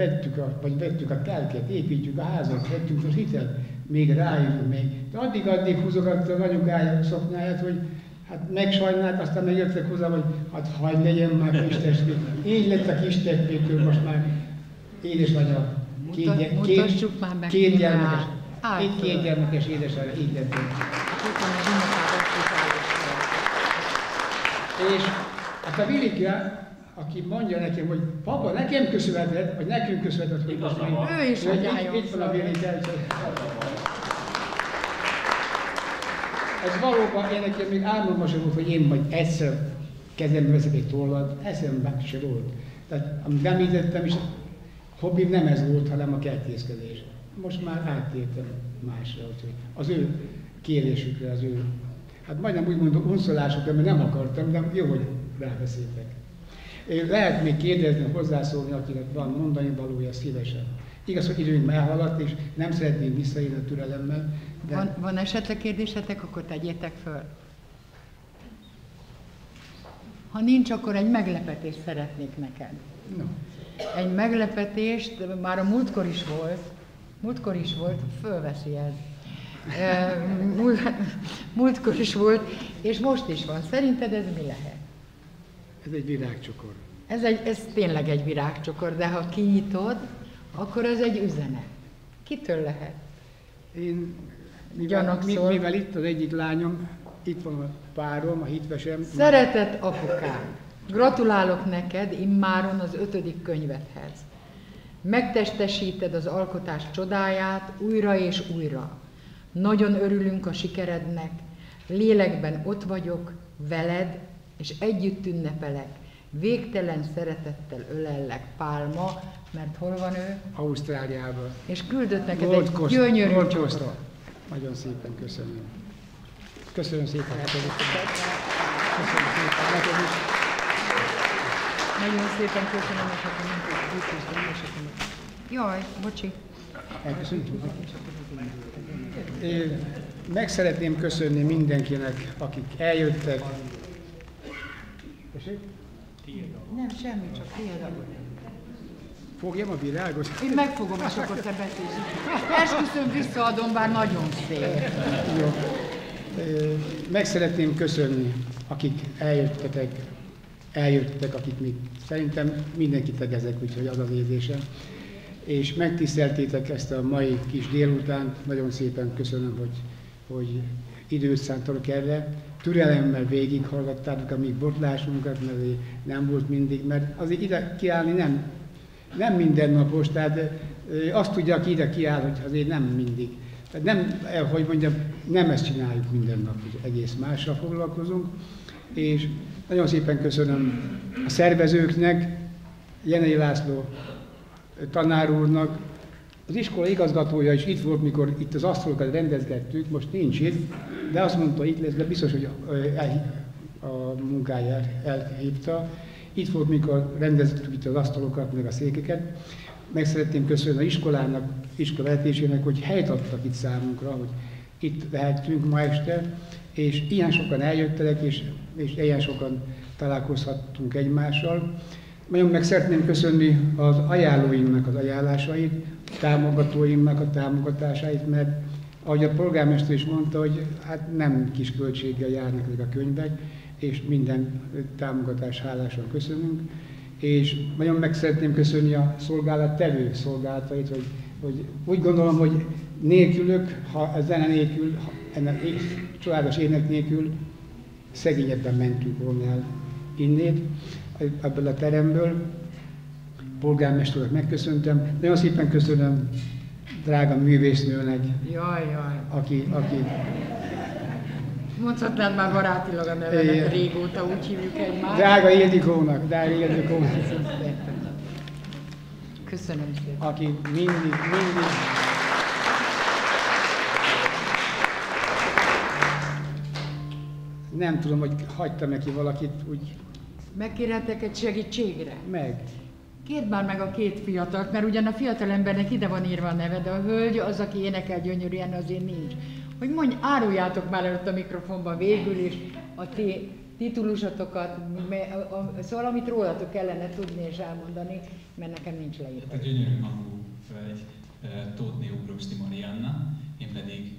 vettük a telket, építjük a házat, vettünk az hitelt, még rájövünk még. De addig húzogatta az anyukája szoknyáját, hogy hát megsajnált, aztán megjöttek hozzá, hogy hát hagyd legyen már kis testvér. Így lett a kis testvértől most már édesanyja, két gyermekes édesanyja, így lett. És hát a Vilike aki mondja nekem, hogy papa, nekem köszönheted, vagy nekünk köszönheted, hogy most ő is hogy itt van a vélétel. Ez valóban, én nekem még álmomban sem volt, hogy én majd egyszer kezembe veszek egy tollat, eszembe se volt. Tehát, amit említettem is, hobbim nem ez volt, hanem a kertészkedés. Most már áttértem másra, úgyhogy az ő kérésükre, az ő, hát majdnem úgy mondom, unszolásukra, mert nem akartam, de jó, hogy rábeszéltek. Lehet még kérdezni, hozzászólni, akinek van mondani valója, szívesen. Igaz, hogy időnk elhaladt, és nem szeretném visszaélni a türelemmel. De... Van esetleg kérdésetek, akkor tegyétek föl. Ha nincs, akkor egy meglepetést szeretnék neked. No. Egy meglepetést, már a múltkor is volt, fölveszi ez. Múltkor is volt, és most is van. Szerinted ez mi lehet? Ez egy virágcsokor. Ez tényleg egy virágcsokor, de ha kinyitod, akkor ez egy üzenet. Kitől lehet? Én, mivel itt az egyik lányom, itt van a párom, a hitvesem. Szeretett apukám, gratulálok neked immáron az 5. könyvedhez. Megtestesíted az alkotás csodáját újra és újra. Nagyon örülünk a sikerednek, lélekben ott vagyok, veled, és együtt ünnepelek. Végtelen szeretettel ölellek, Pálma, mert hol van ő? Ausztráliában. És küldött neked egy gyönyörű csokrot. Nagyon szépen köszönöm. Köszönöm szépen. Köszönöm szépen neked is. Nagyon szépen köszönöm, és akkor nem tudjuk. Jaj, bocsi. Meg szeretném köszönni mindenkinek, akik eljöttek. Nem, semmi, csak tiéd. Fogjam a virágot? Én megfogom, és akkor te beszélsz. Esküszöm, visszaadom, bár nagyon szép. Jó. Meg szeretném köszönni, akik eljöttek, akik még szerintem mindenkit ezek, úgyhogy az az érzésem. És megtiszteltétek ezt a mai kis délutánt, nagyon szépen köszönöm, hogy időt szántatok erre. Türelemmel végighallgattátok a mi botlásunkat, mert nem volt mindig, mert azért ide kiállni nem mindennapos, tehát azt tudja, aki ide kiáll, hogy azért nem mindig. Tehát nem, hogy mondjam, nem ezt csináljuk minden nap, hogy egész mással foglalkozunk. És nagyon szépen köszönöm a szervezőknek, Jenei László tanár úrnak, az iskola igazgatója is itt volt, mikor itt az asztalokat rendezgettük, most nincs itt, de azt mondta, itt lesz, de biztos, hogy a munkáját elhívta. Itt volt, mikor rendeztük itt az asztalokat, meg a székeket. Meg szeretném köszönni a iskolának, iskolavezetésének, hogy helyt adtak itt számunkra, hogy itt lehettünk ma este, és ilyen sokan eljöttek, és ilyen sokan találkozhattunk egymással. Nagyon meg szeretném köszönni az ajánlóimnak az ajánlásait, támogatóimnak a támogatásait, mert ahogy a polgármester is mondta, hogy hát nem kis költséggel járnak ezek a könyvek, és minden támogatás hálásan köszönünk. És nagyon meg szeretném köszönni a szolgálattevő szolgálatait, hogy úgy gondolom, hogy nélkülök, ha a zene nélkül, ennek csodálatos ének nélkül szegényebben mentünk volna el innét, ebből a teremből. Polgármesternek megköszöntem. Nagyon szépen köszönöm drága művésznőnek, aki mondhatnád már barátilag a nevemet, régóta úgy hívjuk egymást. Drága Ildikónak. Köszönöm szépen. Aki mindig. Nem tudom, hogy hagytam neki valakit úgy. Megkérhetek egy segítségre? Meg. Kérd már meg a két fiatalt, mert ugyan a fiatal embernek ide van írva a neve, de a hölgy az, aki énekel gyönyörűen, azért nincs. Hogy mondj, áruljátok már előtt a mikrofonban végül is a ti titulusotokat, szóval amit rólatok kellene tudni és elmondani, mert nekem nincs leírva. A gyönyörű hangú hölgy Tóth Neogrószti Marianna, én pedig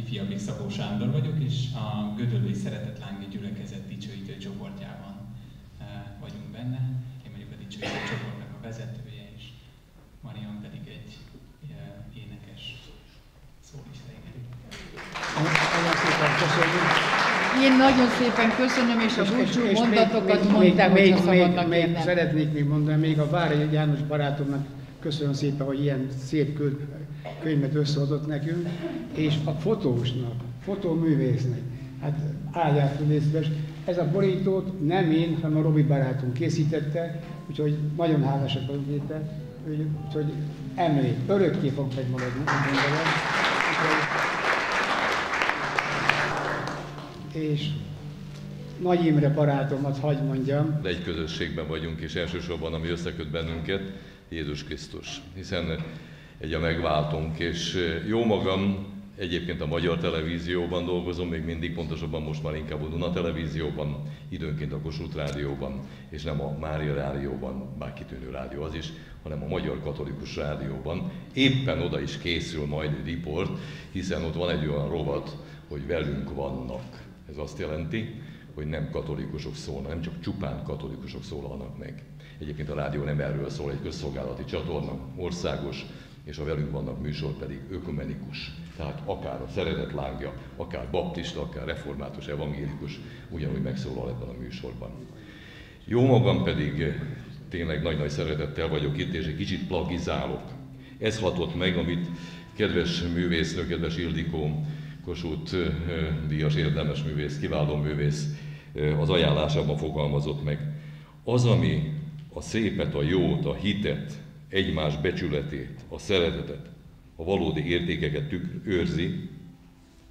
ifjabbik Szabó Sándor vagyok, és a Gödöllői Szeretetlángi Gyülekezet dicsőítő csoportjában vagyunk benne. Én vagyok a dicsőítő csoportnak a vezetője, és Marian pedig egy énekes szólista. Nagyon szépen köszönjük. Én nagyon szépen köszönöm, és a búcsú mondatokat mondták, hogyha szabadnak kérnem. Szeretnék még mondani, még a Vári János barátomnak köszönöm szépen, hogy ilyen szép könyvet összehozott nekünk, és a fotósnak, fotóművésznek, hát áldjátok létszves, ez a borítót nem én, hanem a Robi barátunk készítette, úgyhogy nagyon hálásak vagyunk érte, úgyhogy emlék, örökké fog megmaradni, és Nagy Imre barátomat hagy mondjam. De egy közösségben vagyunk, és elsősorban ami összeköt bennünket, Jézus Krisztus. Hiszen egy a megváltunk, és jó magam egyébként a Magyar Televízióban dolgozom, még mindig, pontosabban most már inkább a Duna Televízióban, időnként a Kossuth Rádióban, és nem a Mária Rádióban, bár kitűnő rádió az is, hanem a Magyar Katolikus Rádióban. Éppen oda is készül majd egy riport, hiszen ott van egy olyan rovat, hogy velünk vannak. Ez azt jelenti, hogy nem katolikusok szólnak, nem csak csupán katolikusok szólalnak meg. Egyébként a rádió nem erről szól, egy közszolgálati csatorna, országos, és a velünk vannak műsor pedig ökumenikus. Tehát akár a szeretet lángja, akár baptista, akár református, evangélikus, ugyanúgy megszólal ebben a műsorban. Jó magam pedig tényleg nagy-nagy szeretettel vagyok itt, és egy kicsit plagizálok. Ez hatott meg, amit kedves művésznő, kedves Ildikó, Kossuth díjas érdemes művész, kiváló művész az ajánlásában fogalmazott meg. Az, ami a szépet, a jót, a hitet, egymás becsületét, a szeretetet, a valódi értékeket őrzi,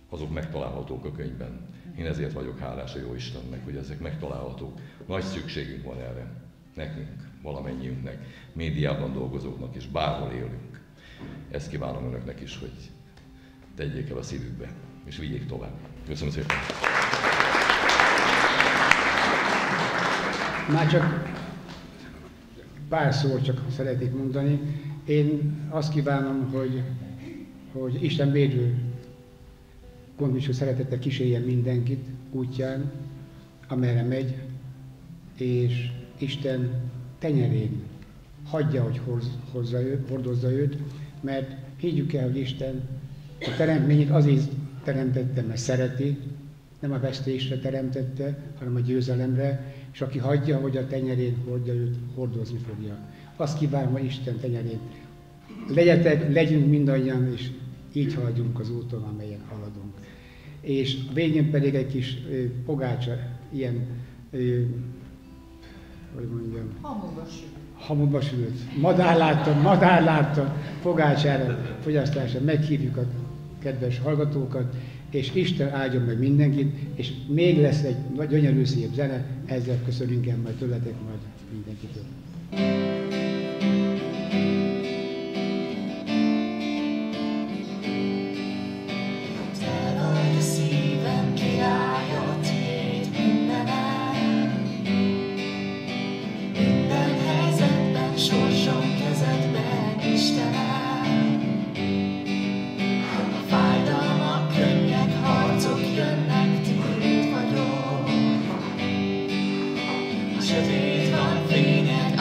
azok megtalálhatók a könyvben. Én ezért vagyok hálás a Jóistennek, hogy ezek megtalálhatók. Nagy szükségünk van erre. Nekünk, valamennyiünknek, médiában dolgozóknak, és bárhol élünk. Ezt kívánom önöknek is, hogy tegyék el a szívükbe, és vigyék tovább. Köszönöm szépen! Már csak pár szót csak szeretnék mondani. Én azt kívánom, hogy Isten védő gondviselő szeretettel kísérjen mindenkit útján, amerre megy, és Isten tenyerén hagyja, hogy hordozza őt, mert higgyük el, hogy Isten a teremtményét azért teremtette, mert szereti, nem a vesztésre teremtette, hanem a győzelemre, és aki hagyja, hogy a tenyerén hordja őt, hordozni fogja. Azt kívánom, hogy Isten tenyerén legyünk mindannyian, és így haladjunk az úton, amelyen haladunk. És a végén pedig egy kis pogácsa, ilyen, hogy mondjam, hamuba sült. Madárlátta pogácsára, fogyasztásra meghívjuk a kedves hallgatókat, és Isten áldjon meg mindenkit, és még lesz egy gyönyörű szép zene, ezzel köszönünk el majd tőletek, majd mindenkitől. Te vagy a szívem királya, tiéd mindenem. Minden helyzetben sorsom kezedben, Istenem. A fájdalmak, könnyek, harcok jönnek, tiéd vagyok. A sötétben fényed,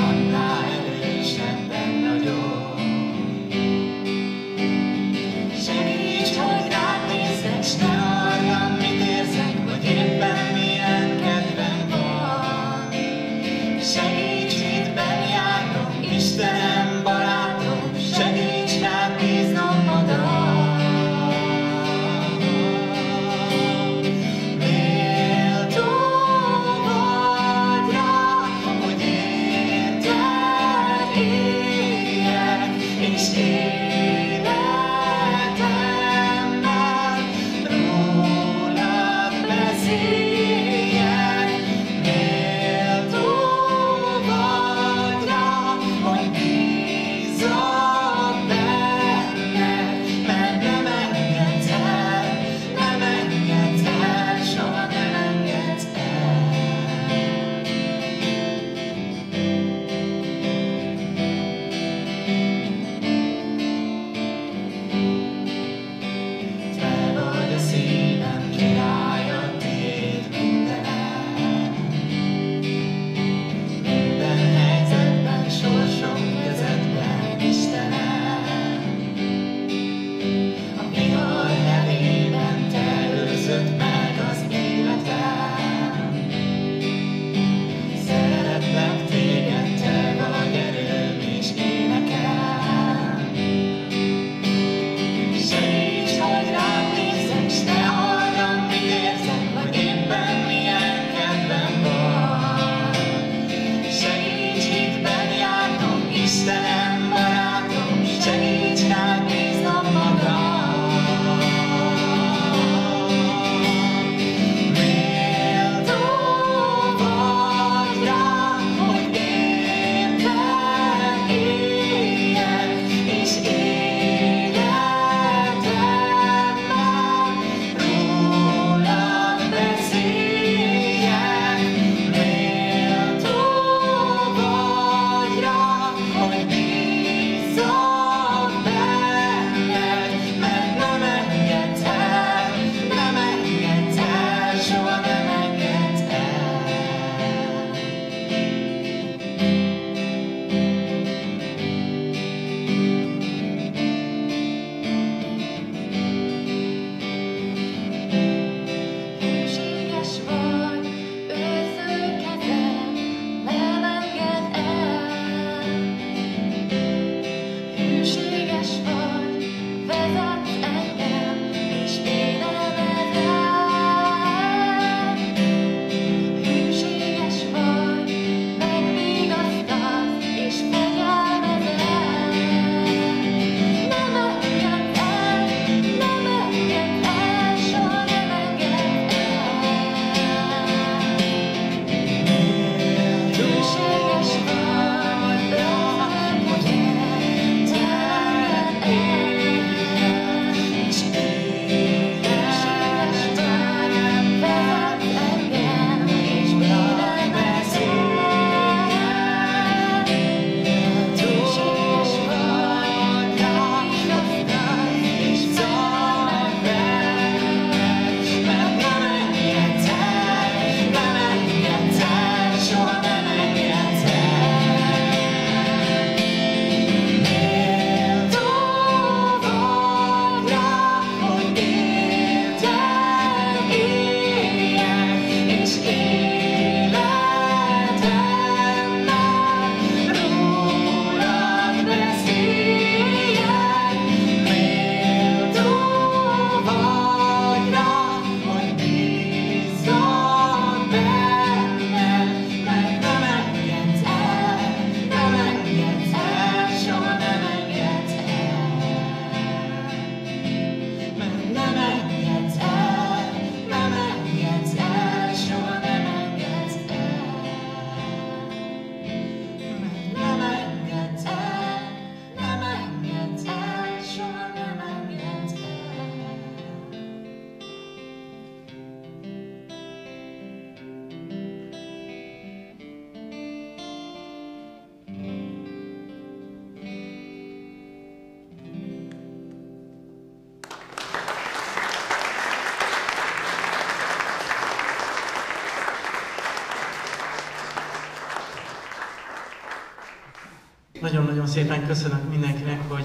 Nagyon-nagyon szépen köszönök mindenkinek, hogy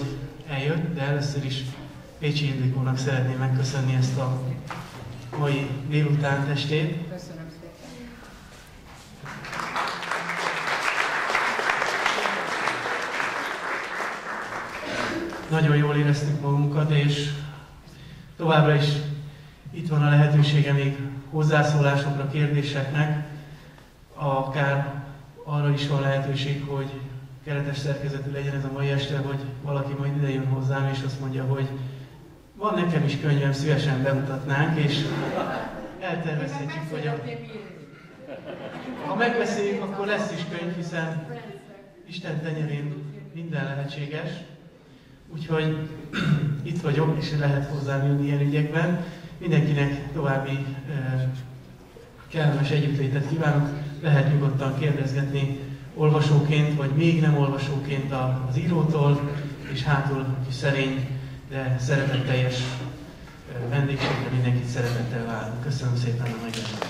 eljött, de először is Pécsi Ildikónak szeretném megköszönni ezt a mai délután estét. Köszönöm szépen. Nagyon jól éreztük magunkat, és továbbra is itt van a lehetősége még hozzászólásokra, kérdéseknek, akár arra is van lehetőség, hogy keretes szerkezetű legyen ez a mai este, hogy valaki majd ide jön hozzám, és azt mondja, hogy van nekem is könyvem, szívesen bemutatnánk, és eltervezhetjük, hogy ha megbeszéljük, akkor lesz is könyv, hiszen Isten tenyerén minden lehetséges. Úgyhogy itt vagyok, és lehet hozzám jönni ilyen ügyekben. Mindenkinek további kellemes együttlétet kívánok. Lehet nyugodtan kérdezgetni olvasóként, vagy még nem olvasóként az írótól, és hátul kis szerény, de szeretetteljes vendégségre mindenkit szeretettel várunk. Köszönöm szépen a megjelenést.